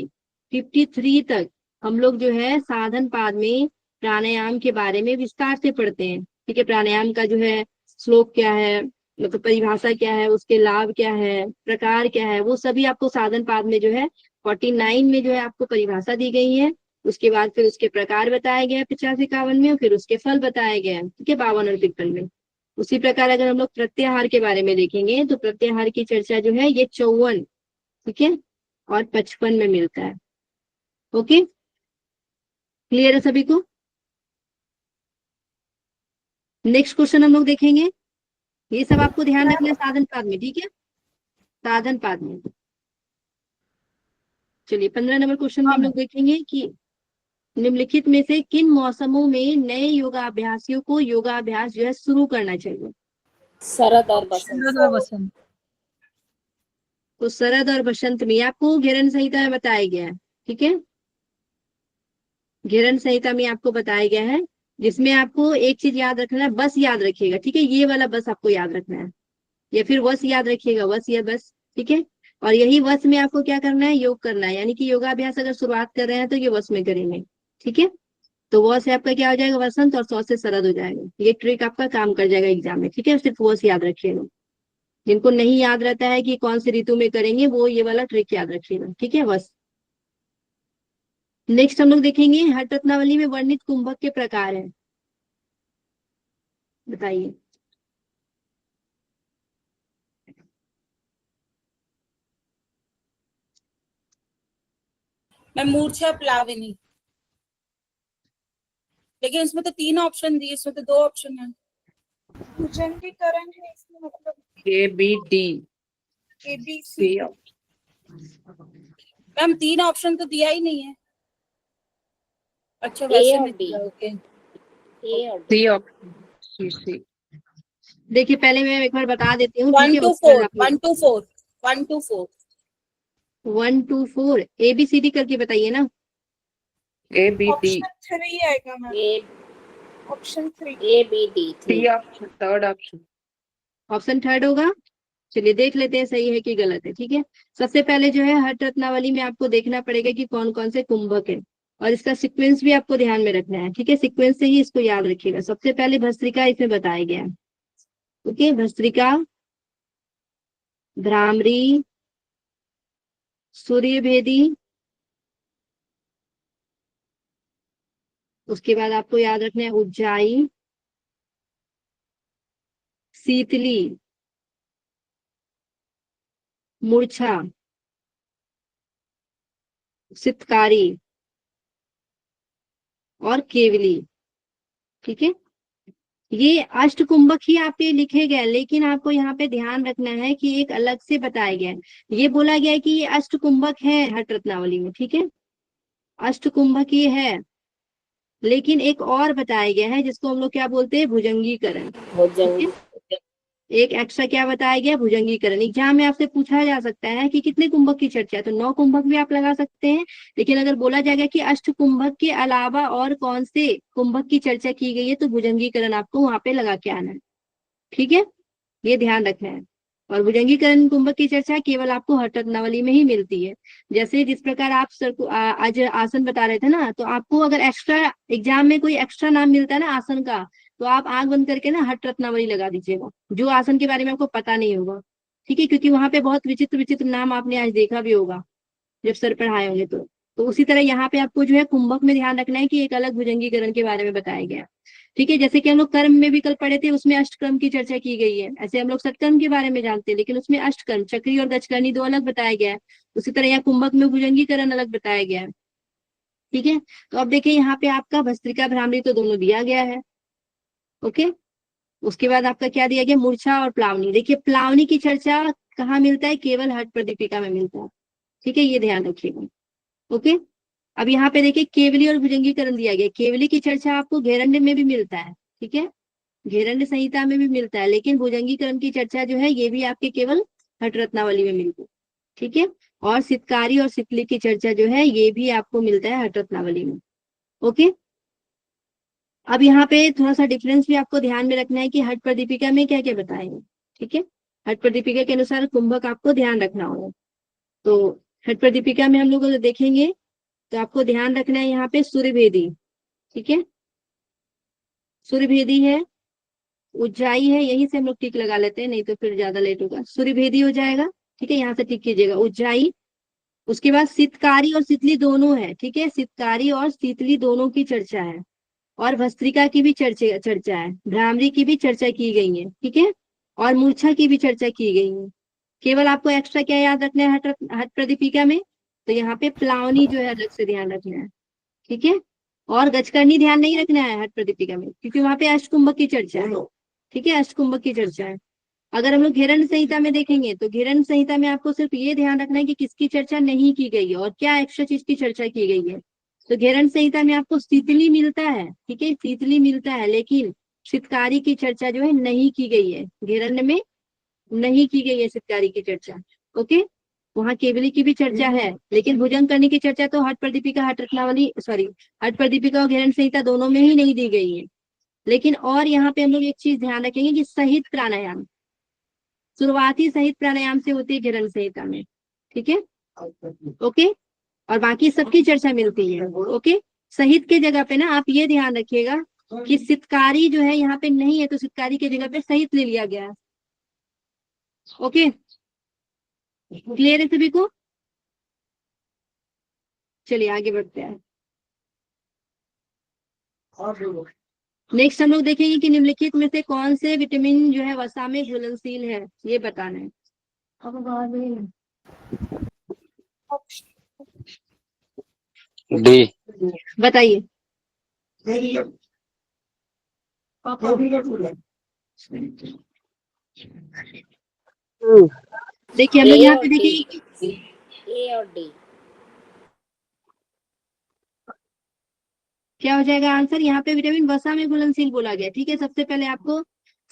53 तक हम लोग जो है साधन पाद में प्राणायाम के बारे में विस्तार से पढ़ते हैं। ठीक है, प्राणायाम का जो है श्लोक क्या है, मतलब परिभाषा क्या है, उसके लाभ क्या है, प्रकार क्या है, वो सभी आपको साधन पाद में जो है 49 में जो है आपको परिभाषा दी गई है। उसके बाद फिर उसके प्रकार बताए गए हैं 50-51 में, फिर उसके फल बताए गए हैं। ठीक है, 52 और 53 में। उसी प्रकार अगर हम लोग प्रत्याहार के बारे में देखेंगे तो प्रत्याहार की चर्चा जो है ये 54, ठीक है, और 55 में मिलता है। ओके, क्लियर है सभी को? नेक्स्ट क्वेश्चन हम लोग देखेंगे, ये सब आपको ध्यान रखना है साधन पाद में। ठीक है, साधन पाद में। चलिए 15 नंबर क्वेश्चन में हम लोग देखेंगे कि निम्नलिखित में से किन मौसमों में नए योगाभ्यासियों को योगाभ्यास जो है शुरू करना चाहिए। शरद और बसंत। शरद और बसंत। तो शरद और बसंत में आपको घेरन संहिता में बताया गया है। ठीक है, घेरन संहिता में आपको बताया गया है, जिसमें आपको एक चीज याद रखना है, बस याद रखिएगा। ठीक है, ये वाला बस आपको याद रखना है, या फिर वस याद रखिएगा, वस या बस। ठीक है, और यही वस में आपको क्या करना है, योग करना है, यानी कि योगाभ्यास अगर शुरुआत कर रहे हैं तो ये वस में करेंगे। ठीक है, तो वह से आपका क्या हो जाएगा, वसंत, और 100 से शरद हो जाएगा। ये ट्रिक आपका काम कर जाएगा एग्जाम में। ठीक है, सिर्फ वस याद रखिएगा। जिनको नहीं याद रहता है कि कौन सी ऋतु में करेंगे, वो ये वाला ट्रिक याद रखिएगा। ठीक है, बस। नेक्स्ट हम लोग देखेंगे हट रत्नावली में वर्णित कुंभक के प्रकार है, बताइए। मैं मूर्छा प्लाविनी, लेकिन इसमें तो 3 ऑप्शन दिए, इसमें तो 2 ऑप्शन है। भुजंगीकरण है इसमें, मतलब ABD ABC। मैम 3 ऑप्शन तो दिया ही नहीं है। अच्छा, A वैसे और नहीं B। दिया, ओके। A और C ऑप्शन C। देखिए पहले मैं एक बार बता देती हूँ। 1 ठीक है, to उसके बाद 4, आप लोग 1 to 4, 1 to 4। 1 to 4 ABCD करके बताइए ना। ABD ऑप्शन 3 आएगा ma'am, A option 3। ABD C 3। Option, third option. Option third होगा। चलिए देख लेते हैं सही है कि गलत है। ठीक है, सबसे पहले जो है हट रत्नावली में आपको देखना पड़ेगा कि कौन कौन से कुंभक है, और इसका सीक्वेंस भी आपको ध्यान में रखना है। ठीक है, सीक्वेंस से ही इसको याद रखिएगा। सबसे पहले भस्त्रिका इसमें बताया गया है। ओके, भस्त्रिका, भ्रामरी, सूर्यभेदी, उसके बाद आपको याद रखना है उज्जाई, शीतली, मूर्छा, सितकारी और केवली। ठीक है, ये अष्ट कुंभक ही आपके लिखे गए, लेकिन आपको यहाँ पे ध्यान रखना है कि एक अलग से बताया गया है। ये बोला गया है कि ये अष्ट कुंभक है हट रत्नावली में। ठीक है, अष्ट कुंभक ये है, लेकिन एक और बताया गया है जिसको हम लोग क्या बोलते हैं, भुजंगीकरण। ठीक भुजंगी। है, एक एक्स्ट्रा क्या बताया गया, भुजंगीकरण। एग्जाम में आपसे पूछा जा सकता है कि कितने कुंभक की चर्चा है, तो 9 कुंभक भी आप लगा सकते हैं। लेकिन अगर बोला जाएगा कि अष्ट कुंभक के अलावा और कौन से कुंभक की चर्चा की गई है, तो भुजंगीकरण आपको वहां पे लगा के आना है। ठीक है, ये ध्यान रखना है। और भुजंगीकरण कुंभक की चर्चा केवल आपको हठ रत्नावली में ही मिलती है। जैसे जिस प्रकार आप सर को आज आसन बता रहे थे ना, तो आपको अगर एक्स्ट्रा एग्जाम में कोई एक्स्ट्रा नाम मिलता है ना आसन का, तो आप आंख बंद करके ना हठ रत्नावली लगा दीजिएगा, जो आसन के बारे में आपको पता नहीं होगा। ठीक है, क्योंकि वहां पे बहुत विचित्र विचित्र नाम आपने आज देखा भी होगा जब सर पढ़ाए होंगे। तो उसी तरह यहाँ पे आपको जो है कुंभक में ध्यान रखना है कि एक अलग भुजंगीकरण के बारे में बताया गया। ठीक है, जैसे कि हम लोग कर्म में भी कल पढ़े थे, उसमें अष्टकर्म की चर्चा की गई है। ऐसे हम लोग सत्कर्म के बारे में जानते हैं, लेकिन उसमें अष्टकर्म चक्री और गजकर्णी 2 अलग बताया गया है। उसी तरह यहाँ कुंभक में भुजंगीकरण अलग बताया गया है। ठीक है, तो अब देखिए यहाँ पे आपका भस्त्रिका भ्रामरी तो दोनों दिया गया है। ओके, उसके बाद आपका क्या दिया गया, मूर्छा और प्लावनी। देखिए प्लावनी की चर्चा कहाँ मिलता है, केवल हठ प्रदीपिका में मिलता है। ठीक है, ये ध्यान रखिएगा। ओके, अब यहाँ पे देखिए केवली और भुजंगीकरण दिया गया। केवली की चर्चा आपको घेरंड में भी मिलता है। ठीक है, घेरंड संहिता में भी मिलता है, लेकिन भुजंगीकरण की चर्चा जो है ये भी आपके केवल हठ रत्नावली में मिलती है। ठीक है, और सितकारी और सितली की चर्चा जो है ये भी आपको मिलता है हठ रत्नावली में। ओके, अब यहाँ पे थोड़ा सा डिफरेंस भी आपको ध्यान में रखना है कि हठ प्रदीपिका में क्या क्या बताएंगे। ठीक है, हठ प्रदीपिका के अनुसार कुंभक आपको ध्यान रखना होगा। तो हठ प्रदीपिका में हम लोग अगर देखेंगे तो आपको ध्यान रखना है यहाँ पे सूर्यभेदी। ठीक है, सूर्यभेदी है, उज्जाई है, यहीं से हम लोग टिक लगा लेते हैं, नहीं तो फिर ज्यादा लेट होगा। सूर्यभेदी हो जाएगा। ठीक है, यहाँ से टिक कीजिएगा, उज्जाई। उसके बाद सितकारी और सितली दोनों है। ठीक है, सितकारी और सितली दोनों की चर्चा है, और भस्त्रिका की भी चर्चा है, भ्रामरी की भी चर्चा की गई है। ठीक है, और मूर्छा की भी चर्चा की गई है। केवल आपको एक्स्ट्रा क्या याद रखना है हठ प्रदीपिका में, तो यहाँ पे प्लावनी जो है अलग से ध्यान रखना है। ठीक है, और गजकर्णी ध्यान नहीं रखना है हठ प्रदीपिका में, क्योंकि वहां पे अष्टकुंभक की चर्चा है। ठीक है, अष्टकुंभक की चर्चा है। अगर हम लोग घेरंड संहिता में देखेंगे तो घेरंड संहिता में आपको सिर्फ ये ध्यान रखना है कि किसकी चर्चा नहीं की गई है और क्या एक्स्ट्रा चीज की चर्चा की गई है। तो घेरंड संहिता में आपको शीतली मिलता है। ठीक है, शीतली मिलता है, लेकिन सितकारी की चर्चा जो है नहीं की गई है, घेरंड में नहीं की गई है सितकारी की चर्चा। ओके, वहाँ केवली की भी चर्चा है, लेकिन भुजंग करने की चर्चा तो हठ प्रदीपिका हठ रत्नावली सॉरी हठ प्रदीपिका और घेरंड संहिता दोनों में ही नहीं दी गई है। लेकिन और यहाँ पे हम लोग एक चीज ध्यान रखेंगे कि सहित प्राणायाम, शुरुआती सहित प्राणायाम से होती है घेरंड संहिता में। ठीक है, ओके, और बाकी सबकी चर्चा मिलती है। ओके, सहित के जगह पे ना आप ये ध्यान रखिएगा कि सितकारी जो है यहाँ पे नहीं है, तो सितकारी की जगह पे सहित ले लिया गया है। ओके, क्लियर है सभी को? चलिए आगे बढ़ते हैं। नेक्स्ट हम लोग देखेंगे कि निम्नलिखित में से कौन से विटामिन जो है वसा में घुलनशील है, ये बताना है। डी। बताइए। देखिए हम लोग ए यहाँ और पे देखिए ए और डी। क्या हो जाएगा आंसर। यहाँ पे विटामिन वसा में घुलनशील बोला गया। ठीक है, सबसे पहले आपको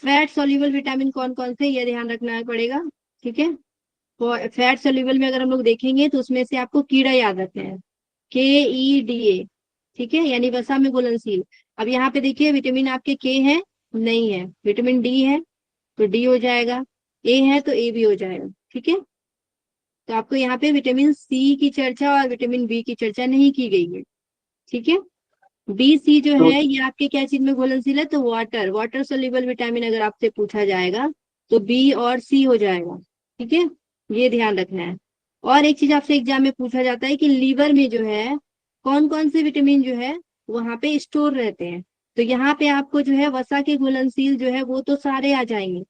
फैट सोल्यूबल विटामिन कौन कौन से ये ध्यान रखना पड़ेगा। ठीक है, तो फैट सोल्यूबल में अगर हम लोग देखेंगे तो उसमें से आपको कीड़ा याद रखना है, KEDA। ठीक है, यानी वसा में घुलनशील। अब यहाँ पे देखिए विटामिन आपके के है नहीं है, विटामिन डी है तो डी हो जाएगा, ए है तो ए भी हो जाएगा। ठीक है, तो आपको यहाँ पे विटामिन सी की चर्चा और विटामिन बी की चर्चा नहीं की गई है। ठीक है, बी सी जो है ये आपके क्या चीज में घुलनशील है, तो वाटर सोल्यूबल विटामिन अगर आपसे पूछा जाएगा तो बी और सी हो जाएगा। ठीक है, ये ध्यान रखना है। और एक चीज आपसे एग्जाम में पूछा जाता है कि लीवर में जो है कौन कौन से विटामिन जो है वहां पे स्टोर रहते हैं, तो यहाँ पे आपको जो है वसा के घुलनशील जो है वो तो सारे आ जाएंगे।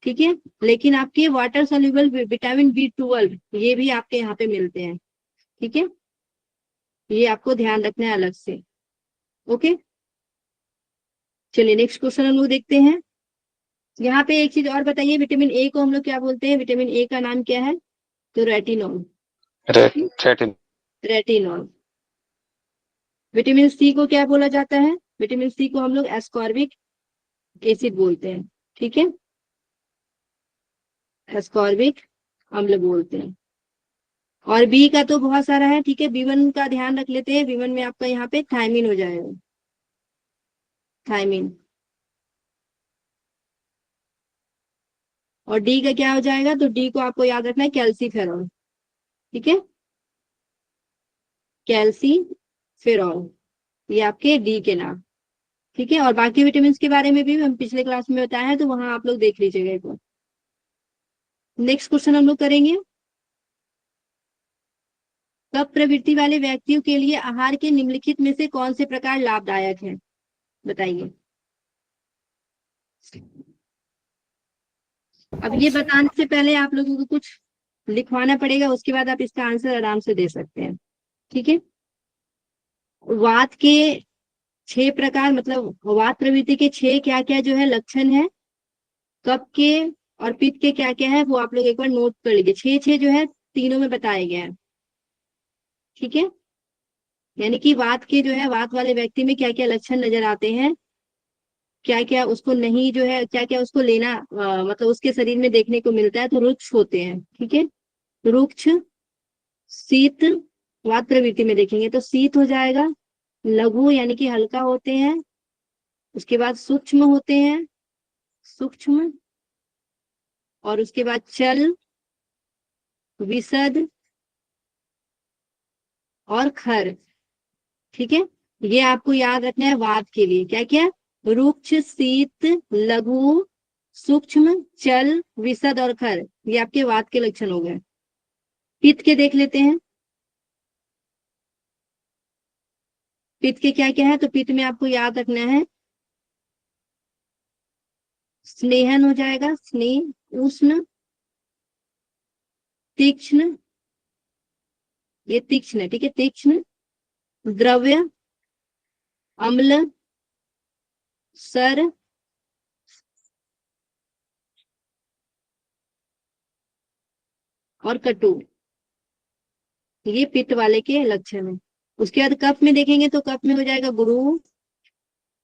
ठीक है, लेकिन आपके वाटर सोल्यूबल विटामिन B12 ये भी आपके यहाँ पे मिलते हैं। ठीक है, ये आपको ध्यान रखना है अलग से। ओके, चलिए नेक्स्ट क्वेश्चन हम लोग देखते हैं। यहाँ पे एक चीज और बताइए, विटामिन ए को हम लोग क्या बोलते हैं, विटामिन ए का नाम क्या है, तो रेटिनॉल। रेटिनॉल। विटामिन सी को क्या बोला जाता है, विटामिन सी को हम लोग एस्कॉर्बिक एसिड बोलते हैं। ठीक है, एस्कॉर्बिक अम्ल बोलते हैं। और बी का तो बहुत सारा है, ठीक है। B1 का ध्यान रख लेते हैं, B1 में आपका यहाँ पे थायमिन हो जाएगा, थायमिन। और डी का क्या हो जाएगा, तो डी को आपको याद रखना है कैल्सीफेरॉल, ठीक है, कैल्सीफेरॉल, ये आपके डी के नाम, ठीक है। और बाकी विटामिन के बारे में भी हम पिछले क्लास में बताया है, तो वहां आप लोग देख लीजिएगा एक बार। नेक्स्ट क्वेश्चन हम लोग करेंगे, कफ प्रवृत्ति वाले व्यक्तियों के लिए आहार के निम्नलिखित में से कौन से प्रकार लाभदायक है, बताइए। अब ये बताने से पहले आप लोगों को कुछ लिखवाना पड़ेगा, उसके बाद आप इसका आंसर आराम से दे सकते हैं, ठीक है। वात के 6 प्रकार, मतलब वात प्रवृत्ति के 6 क्या क्या जो है लक्षण है, कफ के और पित्त के क्या क्या है, वो आप लोग एक बार नोट कर लीजिए। 6 जो है तीनों में बताए गए हैं, ठीक है। यानी कि वात के जो है, वात वाले व्यक्ति में क्या क्या लक्षण नजर आते हैं, क्या क्या उसको नहीं जो है, क्या क्या उसको लेना मतलब उसके शरीर में देखने को मिलता है, तो रुक्ष होते हैं, ठीक है। रुक्ष, शीत, वात प्रवृत्ति में देखेंगे तो शीत हो जाएगा, लघु यानी कि हल्का होते हैं, उसके बाद सूक्ष्म होते हैं, सूक्ष्म, और उसके बाद चल, विशद और खर, ठीक है। ये आपको याद रखना है वात के लिए, क्या क्या, रुक्ष, शीत, लघु, सूक्ष्म, चल, विशद और खर, ये आपके वात के लक्षण हो गए। पित्त के देख लेते हैं, पित्त के क्या क्या है, तो पित्त में आपको याद रखना है स्नेहन हो जाएगा, स्नेह, उष्ण, तीक्ष्ण, ये तीक्ष्ण है, ठीक है, तीक्ष्ण, द्रव्य, अम्ल, सर, और कटु, ये पित्त वाले के लक्षण है। उसके बाद कफ में देखेंगे तो कफ में हो जाएगा गुरु,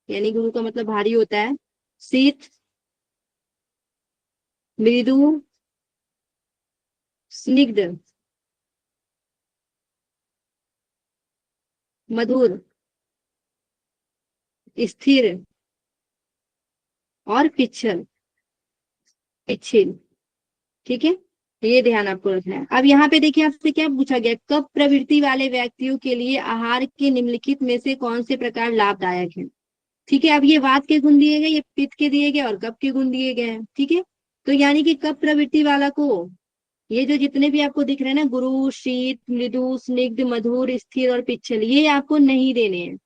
यानी गुरु का मतलब भारी होता है, शीत, मृदु, स्निग्ध, मधुर, स्थिर और पिच्छल, पिच्छिल, ठीक है। ये ध्यान आपको रखना है। अब यहाँ पे देखिए आपसे क्या पूछा गया, कफ प्रवृत्ति वाले व्यक्तियों के लिए आहार के निम्नलिखित में से कौन से प्रकार लाभदायक है, ठीक है। अब ये वात के गुण दिए गए, ये पित्त के दिए गए और कफ के गुण दिए गए हैं, ठीक है। तो यानी कि कफ प्रवृत्ति वाला को, ये जो जितने भी आपको दिख रहे हैं ना, गुरु, शीत, मृदु, स्निग्ध, मधुर, स्थिर और पिच्छल, ये आपको नहीं देने हैं,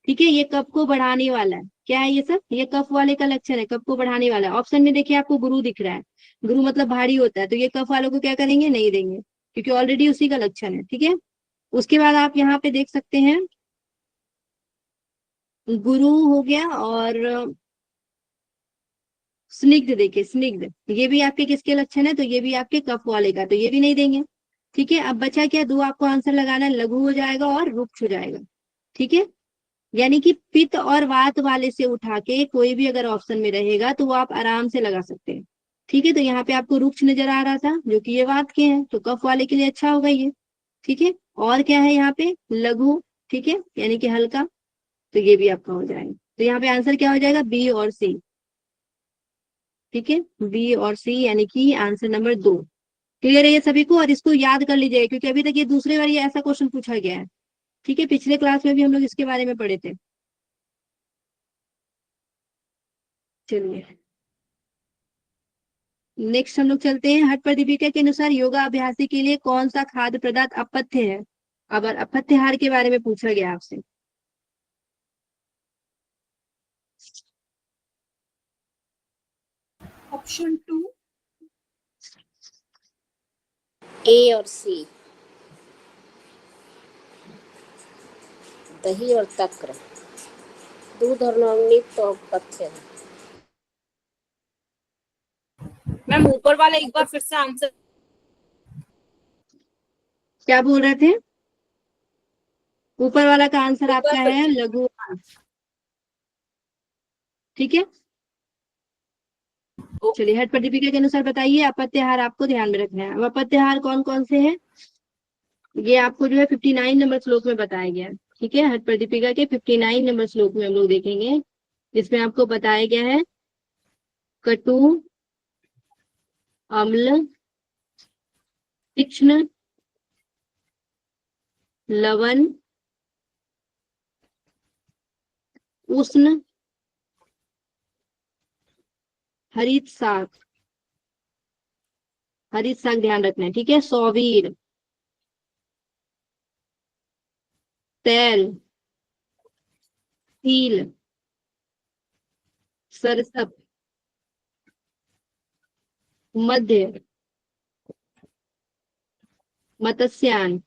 ठीक है। ये कफ को बढ़ाने वाला है, क्या है ये सब, ये कफ वाले का लक्षण है, कफ को बढ़ाने वाला है। ऑप्शन में देखिए आपको गुरु दिख रहा है, गुरु मतलब भारी होता है, तो ये कफ वालों को क्या करेंगे, नहीं देंगे, क्योंकि ऑलरेडी उसी का लक्षण है, ठीक है। उसके बाद आप यहाँ पे देख सकते हैं गुरु हो गया, और स्निग्ध, देखिए स्निग्ध, ये भी आपके किसके लक्षण है, तो ये भी आपके कफ वाले का, तो ये भी नहीं देंगे, ठीक है। अब बचा क्या, 2 आपको आंसर लगाना है, लघु हो जाएगा और रुक्ष हो जाएगा, ठीक है। यानी कि पित्त और वात वाले से उठा के कोई भी अगर ऑप्शन में रहेगा तो वो आप आराम से लगा सकते हैं, ठीक है। तो यहाँ पे आपको रुक्ष नजर आ रहा था, जो कि ये वात के हैं, तो कफ वाले के लिए अच्छा होगा ये, ठीक है। और क्या है यहाँ पे, लघु, ठीक है, यानी कि हल्का, तो ये भी आपका हो जाएगा। तो यहाँ पे आंसर क्या हो जाएगा, बी और सी, ठीक है, बी और सी, यानी कि आंसर नंबर 2। क्लियर है ये सभी को, और इसको याद कर लीजिएगा, क्योंकि अभी तक ये दूसरे बार ये ऐसा क्वेश्चन पूछा गया है, ठीक है। पिछले क्लास में भी हम लोग इसके बारे में पढ़े थे। चलिए नेक्स्ट हम लोग चलते हैं, हठ प्रदीपिका के अनुसार योगा अभ्यासी के लिए कौन सा खाद्य पदार्थ अपथ्य है। अब अपथ्यहार के बारे में पूछा गया आपसे, ऑप्शन 2, ए और सी, दही और तक्र, दूध और नवनीत तो पथ्य है। मैम ऊपर वाला एक बार फिर से आंसर। क्या बोल रहे थे, ऊपर वाला का आंसर आपका है लघु, ठीक है। चलिए हट प्रदीपिका के अनुसार बताइए अपत्याहार आपको ध्यान में रखना है। अब अपत्याहार कौन कौन से हैं ये आपको जो है 59 नंबर श्लोक में बताया गया है। ठीक है, हट प्रदीपिका के 59 नंबर श्लोक में हम लोग देखेंगे, जिसमें आपको बताया गया है कटु, अम्ल, तीक्ष्ण, लवण, उष्ण, हरित शाक। हरित शाक ध्यान रखना है। ठीक है, सौवीर, तेल, तिल, सरसप, मध्य, मत्स्यान,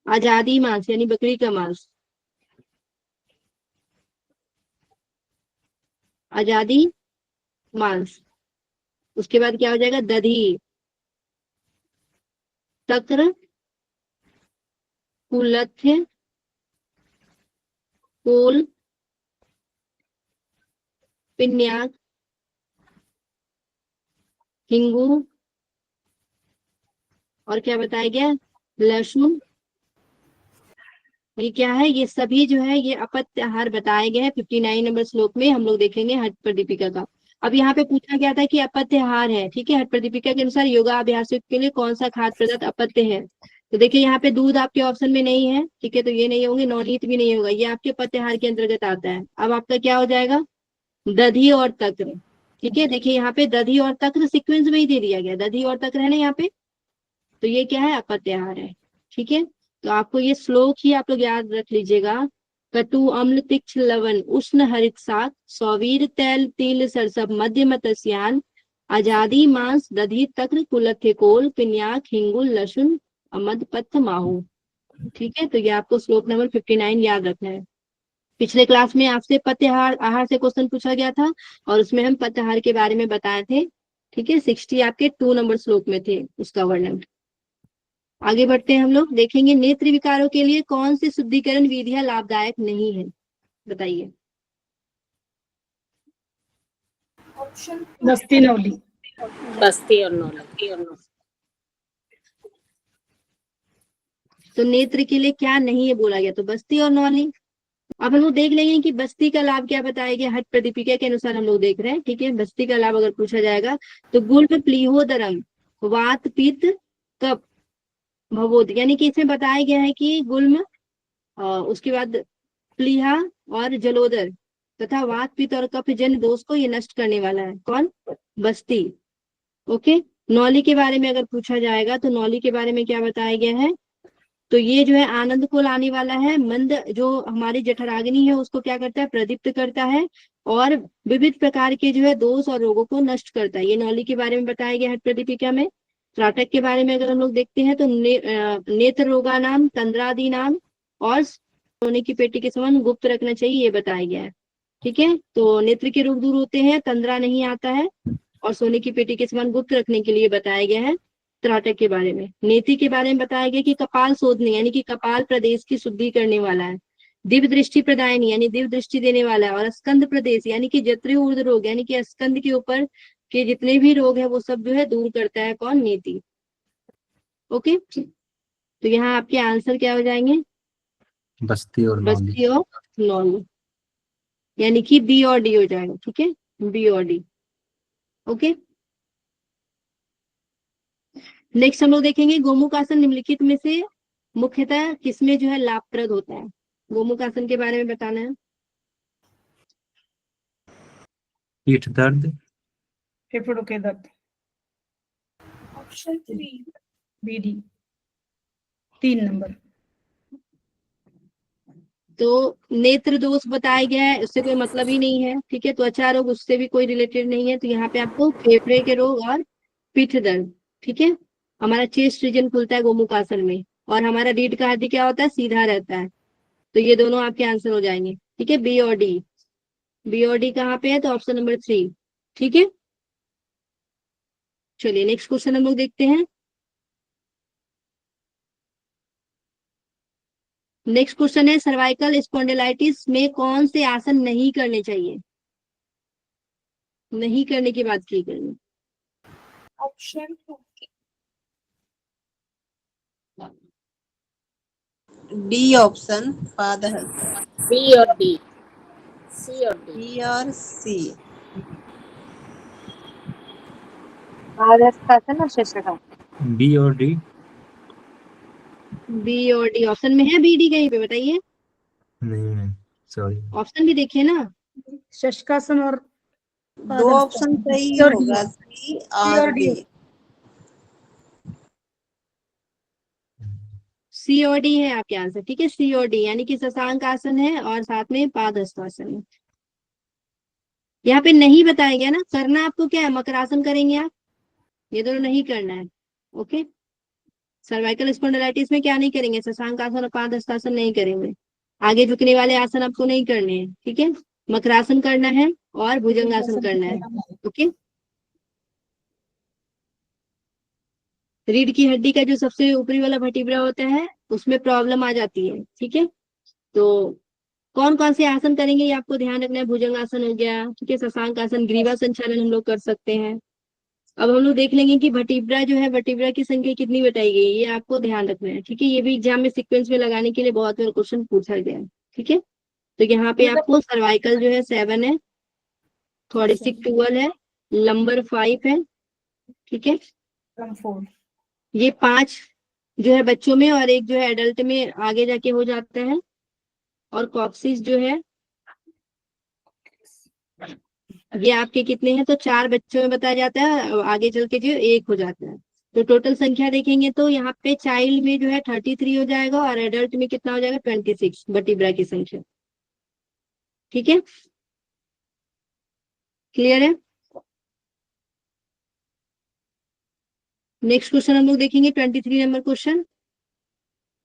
आजादी मांस यानी बकरी का मांस, आजादी मांस। उसके बाद क्या हो जाएगा, दधी, तक्र, कुलथ्य, कोल, पिन्याक, हिंगू, और क्या बताया गया, लहसुन। ये क्या है, ये सभी जो है ये अपत्य आहार बताए गए हैं 59 नंबर श्लोक में। हम लोग देखेंगे हट प्रदीपिका का। अब यहाँ पे पूछा गया था कि अपत्य आहार है। ठीक है, हट प्रदीपिका के अनुसार योगाभ्यासियों के लिए कौन सा खाद्य पदार्थ अपत्य है। तो देखिए यहाँ पे दूध आपके ऑप्शन में नहीं है। ठीक है, तो ये नहीं होंगे, नवनीत भी नहीं होगा, ये आपके पत्याहार के अंतर्गत आता है। अब आपका क्या हो जाएगा, दधी और तक्र। ठीक है, देखिए यहाँ पे दधी और तक्र सीक्वेंस में ही दे दिया गया, दधी और तक्र है ना यहाँ पे, तो ये क्या है, अपत्याहार है। ठीक है, तो आपको ये श्लोक ही आप लोग याद रख लीजिएगा। कटु, अम्ल, तीक्ष्ण, लवण, उष्ण, हरित शाक, सौवीर, तेल, तिल, सरसप, मध्य, मत्स्यान, आजादी मांस, दधी, तक्र, कुलथ्य, कोल, पिन्याक, हिंगुल, लहसुन, अमद, पत्थ, माहू। ठीक है, तो ये आपको श्लोक नंबर 59 याद रखना है। पिछले क्लास में आपसे पत्याहार आहार से क्वेश्चन पूछा गया था और उसमें हम पत्याहार के बारे में बताए थे। ठीक है, 60 आपके 2 नंबर श्लोक में थे उसका वर्णन। आगे बढ़ते हैं, हम लोग देखेंगे नेत्र विकारों के लिए कौन सी शुद्धिकरण विधियां लाभदायक नहीं है, बताइए। ऑप्शन बस्ती नवली। बस्ती और नौलखी। तो नेत्र के लिए क्या नहीं है बोला गया, तो बस्ती और नौली। अब हम लोग देख लेंगे कि बस्ती का लाभ क्या बताया गया, हट प्रदीपिका के अनुसार हम लोग देख रहे हैं। ठीक है, बस्ती का लाभ अगर पूछा जाएगा तो गुल्म, प्लीहोदरम, वात, पित्त, कफ, भवोद, यानी कि इसमें बताया गया है कि गुल्म, उसके बाद प्लीहा और जलोदर तथा वात, पित्त और कफ जन दोष को ये नष्ट करने वाला है। कौन, बस्ती। ओके, नौली के बारे में अगर पूछा जाएगा तो नौली के बारे में क्या बताया गया है, तो ये जो है आनंद को लाने वाला है। मंद जो हमारी जठराग्नि है उसको क्या करता है, प्रदीप्त करता है, और विविध प्रकार के जो है दोष और रोगों को नष्ट करता है। ये नौली के बारे में बताया गया है प्रदीपिका में। त्राटक के बारे में अगर हम लोग देखते हैं तो नेत्र रोगा नाम, तंद्रादि नाम, और सोने की पेटी के समान गुप्त रखना चाहिए, ये बताया गया है। ठीक है, तो नेत्र के रोग दूर होते हैं, तंद्रा नहीं आता है, और सोने की पेटी के समान गुप्त रखने के लिए बताया गया है। त्राटक के बारे में, नेति के बारे में बताया गया कि कपाल शोधने यानी कि कपाल प्रदेश की शुद्धि करने वाला है। दिव्य दृष्टि प्रदायनी यानी दिव्य दृष्टि देने वाला है, और स्कंद प्रदेश यानी कि जत्री ऊर्ध रोग यानी कि स्कंद के ऊपर के जितने भी रोग है वो सब जो है दूर करता है। कौन, नेति। ओके, तो यहाँ आपके आंसर क्या हो जाएंगे, बस्ती और नौली। बस्ती और नौली, यानी कि बी और डी हो जाएगा। ठीक है, बी और डी। ओके, नेक्स्ट हम लोग देखेंगे गोमुख आसन निम्नलिखित में से मुख्यतः किसमें जो है लाभप्रद होता है। गोमुख आसन के बारे में बताना है। पीठ दर्द, फेफड़ों के दर्द। Option 3 BD 3 number. तो नेत्र दोष बताया गया है, उससे कोई मतलब ही नहीं है। ठीक है, त्वचा रोग उससे भी कोई रिलेटेड नहीं है, तो यहाँ पे आपको फेफड़े के रोग और पीठ दर्द। ठीक है, हमारा चेस्ट रीजन खुलता है गोमुख आसन में, और हमारा रीढ़ का हड्डी क्या होता है, सीधा रहता है। तो ये दोनों आपके आंसर हो जाएंगे। ठीक है, बी और डी। बी और डी कहाँ पे है, तो ऑप्शन नंबर 3। ठीक है, चलिए नेक्स्ट क्वेश्चन हम लोग देखते हैं। नेक्स्ट क्वेश्चन है सर्वाइकल स्पॉन्डिलाइटिस में कौन से आसन नहीं करने चाहिए, नहीं करने की बात की गई। ऑप्शन डी ऑप्शन पादहस्त, बी और डी, सी और डी। बी और सी। पादहस्तासन और शस्त्रासन। बी और डी। बी और डी ऑप्शन में है, बी डी कहीं पे बताइए, नहीं है, सॉरी। ऑप्शन भी देखिए ना। शशकासन और दो ऑप्शन सही सी और डी। होगा, सी और डी। सी और डी है आपके आंसर, ठीक है, सी और डी यानी कि शशांक आसन है और साथ में पादहस्तासन है। यहाँ पे नहीं बताया गया ना, करना आपको क्या है, मकरासन करेंगे आप, ये दोनों नहीं करना है। ओके, सर्वाइकल स्पॉन्डिलाइटिस में क्या नहीं करेंगे, शशांक आसन और पादहस्तासन नहीं करेंगे, आगे झुकने वाले आसन आपको नहीं करने हैं, ठीक है। मकरासन करना है और भुजंगासन करना है। ओके, रीढ़ की हड्डी का जो सबसे ऊपरी वाला वर्टिब्रा होता है उसमें प्रॉब्लम आ जाती है, ठीक है। तो कौन कौन से आसन करेंगे ये आपको ध्यान रखना है, भुजंगासन हो गया, ठीक है, शशांक आसन, ग्रीवा संचालन हम लोग कर सकते हैं। अब हम लोग देख लेंगे कि वर्टिब्रा जो है, वर्टिब्रा की संख्या कितनी बताई गई है, ये आपको ध्यान रखना है, ठीक है। ये भी एग्जाम में सीक्वेंस में लगाने के लिए बहुत बार क्वेश्चन पूछा गया है, ठीक है। तो यहाँ पे आपको सर्वाइकल जो है 7 है, थोरेसिक 12 है, लंबर 5 है, ठीक है। 4। ये 5 जो है बच्चों में और एक जो है एडल्ट में आगे जाके हो जाता है, और कॉक्सिस जो है ये आपके कितने हैं, तो 4 बच्चों में बताया जाता है, और आगे चल के जो 1 हो जाता है। तो टोटल संख्या देखेंगे तो यहाँ पे चाइल्ड में जो है 33 हो जाएगा और एडल्ट में कितना हो जाएगा 26 वर्टिब्रा की संख्या, ठीक है। क्लियर है। नेक्स्ट क्वेश्चन हम लोग देखेंगे 23 नंबर क्वेश्चन।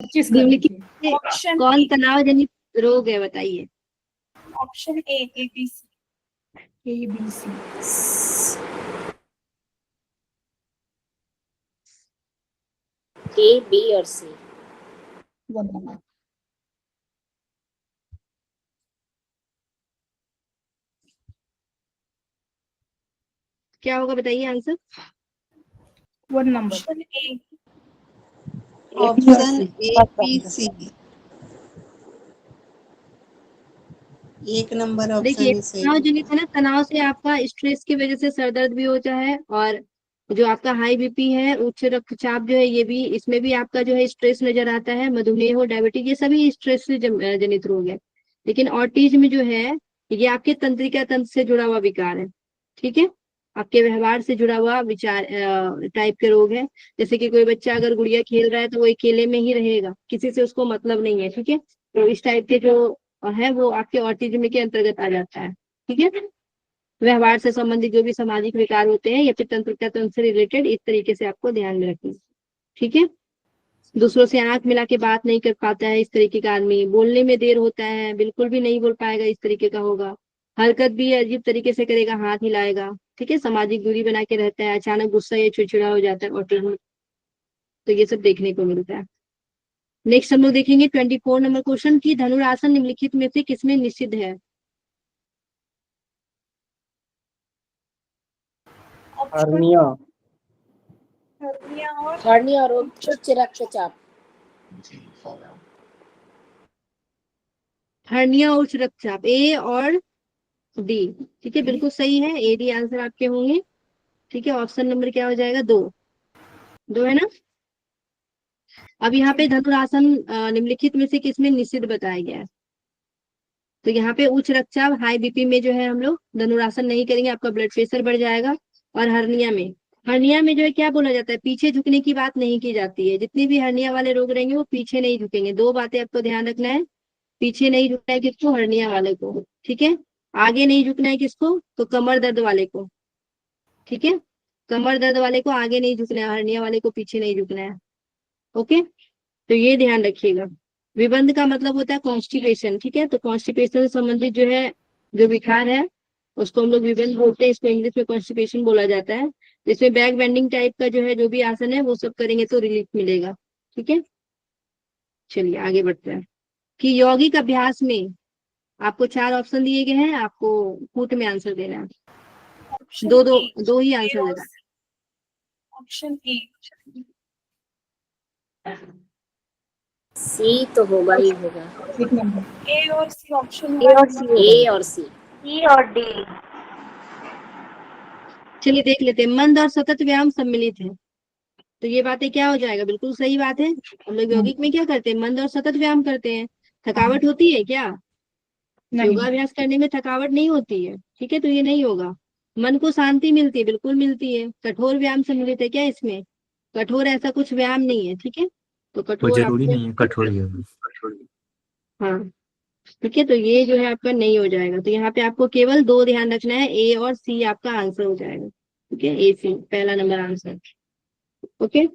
25 निम्नलिखित में ऑप्शन कौन तनाव जनित रोग है, बताइए। Option A ABC। ABC। A, B और सी। 1 नंबर। क्या होगा बताइए answer. 1 number. Option A. Option A B C. 1 number option देखिए ही सही तनाव जनित होगा। है ना, तनाव से आपका स्ट्रेस की वजह से सर दर्द भी होता है, और जो आपका हाई बीपी है, उच्च रक्तचाप जो है, ये भी, इसमें भी आपका जो है स्ट्रेस नजर आता है, मधुमेह हो, डायबिटीज, ये सभी स्ट्रेस से जनित रोग है। लेकिन ऑटिज्म जो है ये आपके तंत्रिका तंत्र से जुड़ा हुआ विकार है, ठीक है, आपके व्यवहार से जुड़ा हुआ विचार टाइप के रोग है। जैसे कि कोई बच्चा अगर गुड़िया खेल रहा है तो वो अकेले में ही रहेगा, किसी से उसको मतलब नहीं है, ठीक है। तो इस टाइप के जो है वो आपके ऑटिज्म के अंतर्गत आ जाता है, ठीक है। व्यवहार से संबंधित जो भी सामाजिक विकार होते हैं या फिर तंत्रिका तंत्र से रिलेटेड, इस तरीके से आपको ध्यान में रखना, ठीक है। दूसरों से आंख मिला के बात नहीं कर पाता है इस तरीके का आदमी, बोलने में देर होता है, बिल्कुल भी नहीं बोल पाएगा इस तरीके का होगा, हरकत भी अजीब तरीके से करेगा, हाथ हिलाएगा, ठीक है, सामाजिक दूरी बना के रहता है, अचानक गुस्सा या चिड़चिड़ा हो जाता है ऑटिज्म। तो ये सब देखने को मिलता है। नेक्स्ट हम लोग देखेंगे 24 नंबर क्वेश्चन की धनुरासन निम्नलिखित में से किसमें निषिद्ध है। हर्निया। हर्निया और हर्निया और उच्च रक्तचाप। हर्निया और उच्च रक्तचाप, ए और डी, ठीक है, बिल्कुल सही है, ए डी आंसर आपके होंगे, ठीक है। ऑप्शन नंबर क्या हो जाएगा, 2 है ना। अब यहाँ पे धनुरासन निम्नलिखित में से किसमें निषिद्ध बताया गया है। तो यहाँ पे उच्च रक्तचाप, हाई बीपी में जो है हम लोग धनुरासन नहीं करेंगे, आपका ब्लड प्रेशर बढ़ जाएगा। और हर्निया में जो है क्या बोला जाता है, पीछे झुकने की बात नहीं की जाती है, जितने भी हर्निया वाले रोग रहेंगे वो पीछे नहीं झुकेंगे। 2 बातें आपको ध्यान रखना है, पीछे नहीं झुकना है किसको, हर्निया वाले को, ठीक है। आगे नहीं झुकना है किसको, तो कमर दर्द वाले को, ठीक है, कमर दर्द वाले को आगे नहीं झुकना है, हर्निया वाले को पीछे नहीं झुकना है। ओके, तो ये ध्यान रखिएगा। विबंध का मतलब होता है कॉन्स्टिपेशन, ठीक है। तो कॉन्स्टिपेशन से संबंधित जो है जो विकार है उसको हम लोग विबंध बोलते हैं, इसको इंग्लिश में कॉन्स्टिपेशन बोला जाता है। इसमें बैक बेंडिंग टाइप का जो है जो भी आसन है वो सब करेंगे तो रिलीफ मिलेगा, ठीक है। चलिए आगे बढ़ते हैं। कि यौगिक अभ्यास में आपको 4 ऑप्शन दिए गए हैं, आपको फुट में आंसर देना है। ऑप्शन दो ही आंसर देना है। Option A. सी तो होगा ही होगा। एक नंबर। ए और सी ऑप्शन ए और सी ए और सी। सी और डी। चलिए देख लेते हैं। मंद और सतत व्यायाम सम्मिलित है, तो ये बातें क्या हो जाएगा, बिल्कुल सही बात है। हम लोग यौगिक में क्या करते हैं, मंद और सतत व्यायाम करते हैं। थकावट होती है क्या? नहीं। योगाभ्यास करने में थकावट नहीं होती है, ठीक है, तो ये नहीं होगा। मन को शांति मिलती है, बिल्कुल मिलती है। कठोर व्यायाम सम्मिलित है क्या इसमें? कठोर ऐसा कुछ व्यायाम नहीं है, ठीक है, तो वो कठोर जरूरी आपको, नहीं है कठोर योग। हाँ ठीक है, तो ये जो है आपका नहीं हो जाएगा। तो यहाँ पे आपको केवल 2 ध्यान रखना है, ए और सी आपका आंसर हो जाएगा। ठीक है, ए सी पहला नंबर आंसर। ओके,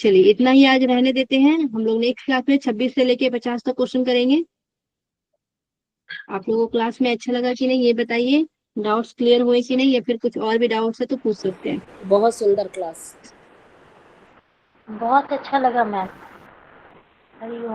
चलिए इतना ही आज रहने देते हैं। हम लोग नेक्स्ट क्लास में 26 से लेके 50 तक क्वेश्चन करेंगे। आप लोगों को क्लास में अच्छा लगा कि नहीं ये बताइए, डाउट्स क्लियर हुए कि नहीं, या फिर कुछ और भी डाउट्स है तो पूछ सकते हैं। बहुत सुंदर क्लास। बहुत अच्छा लगा मैम। हरिओम।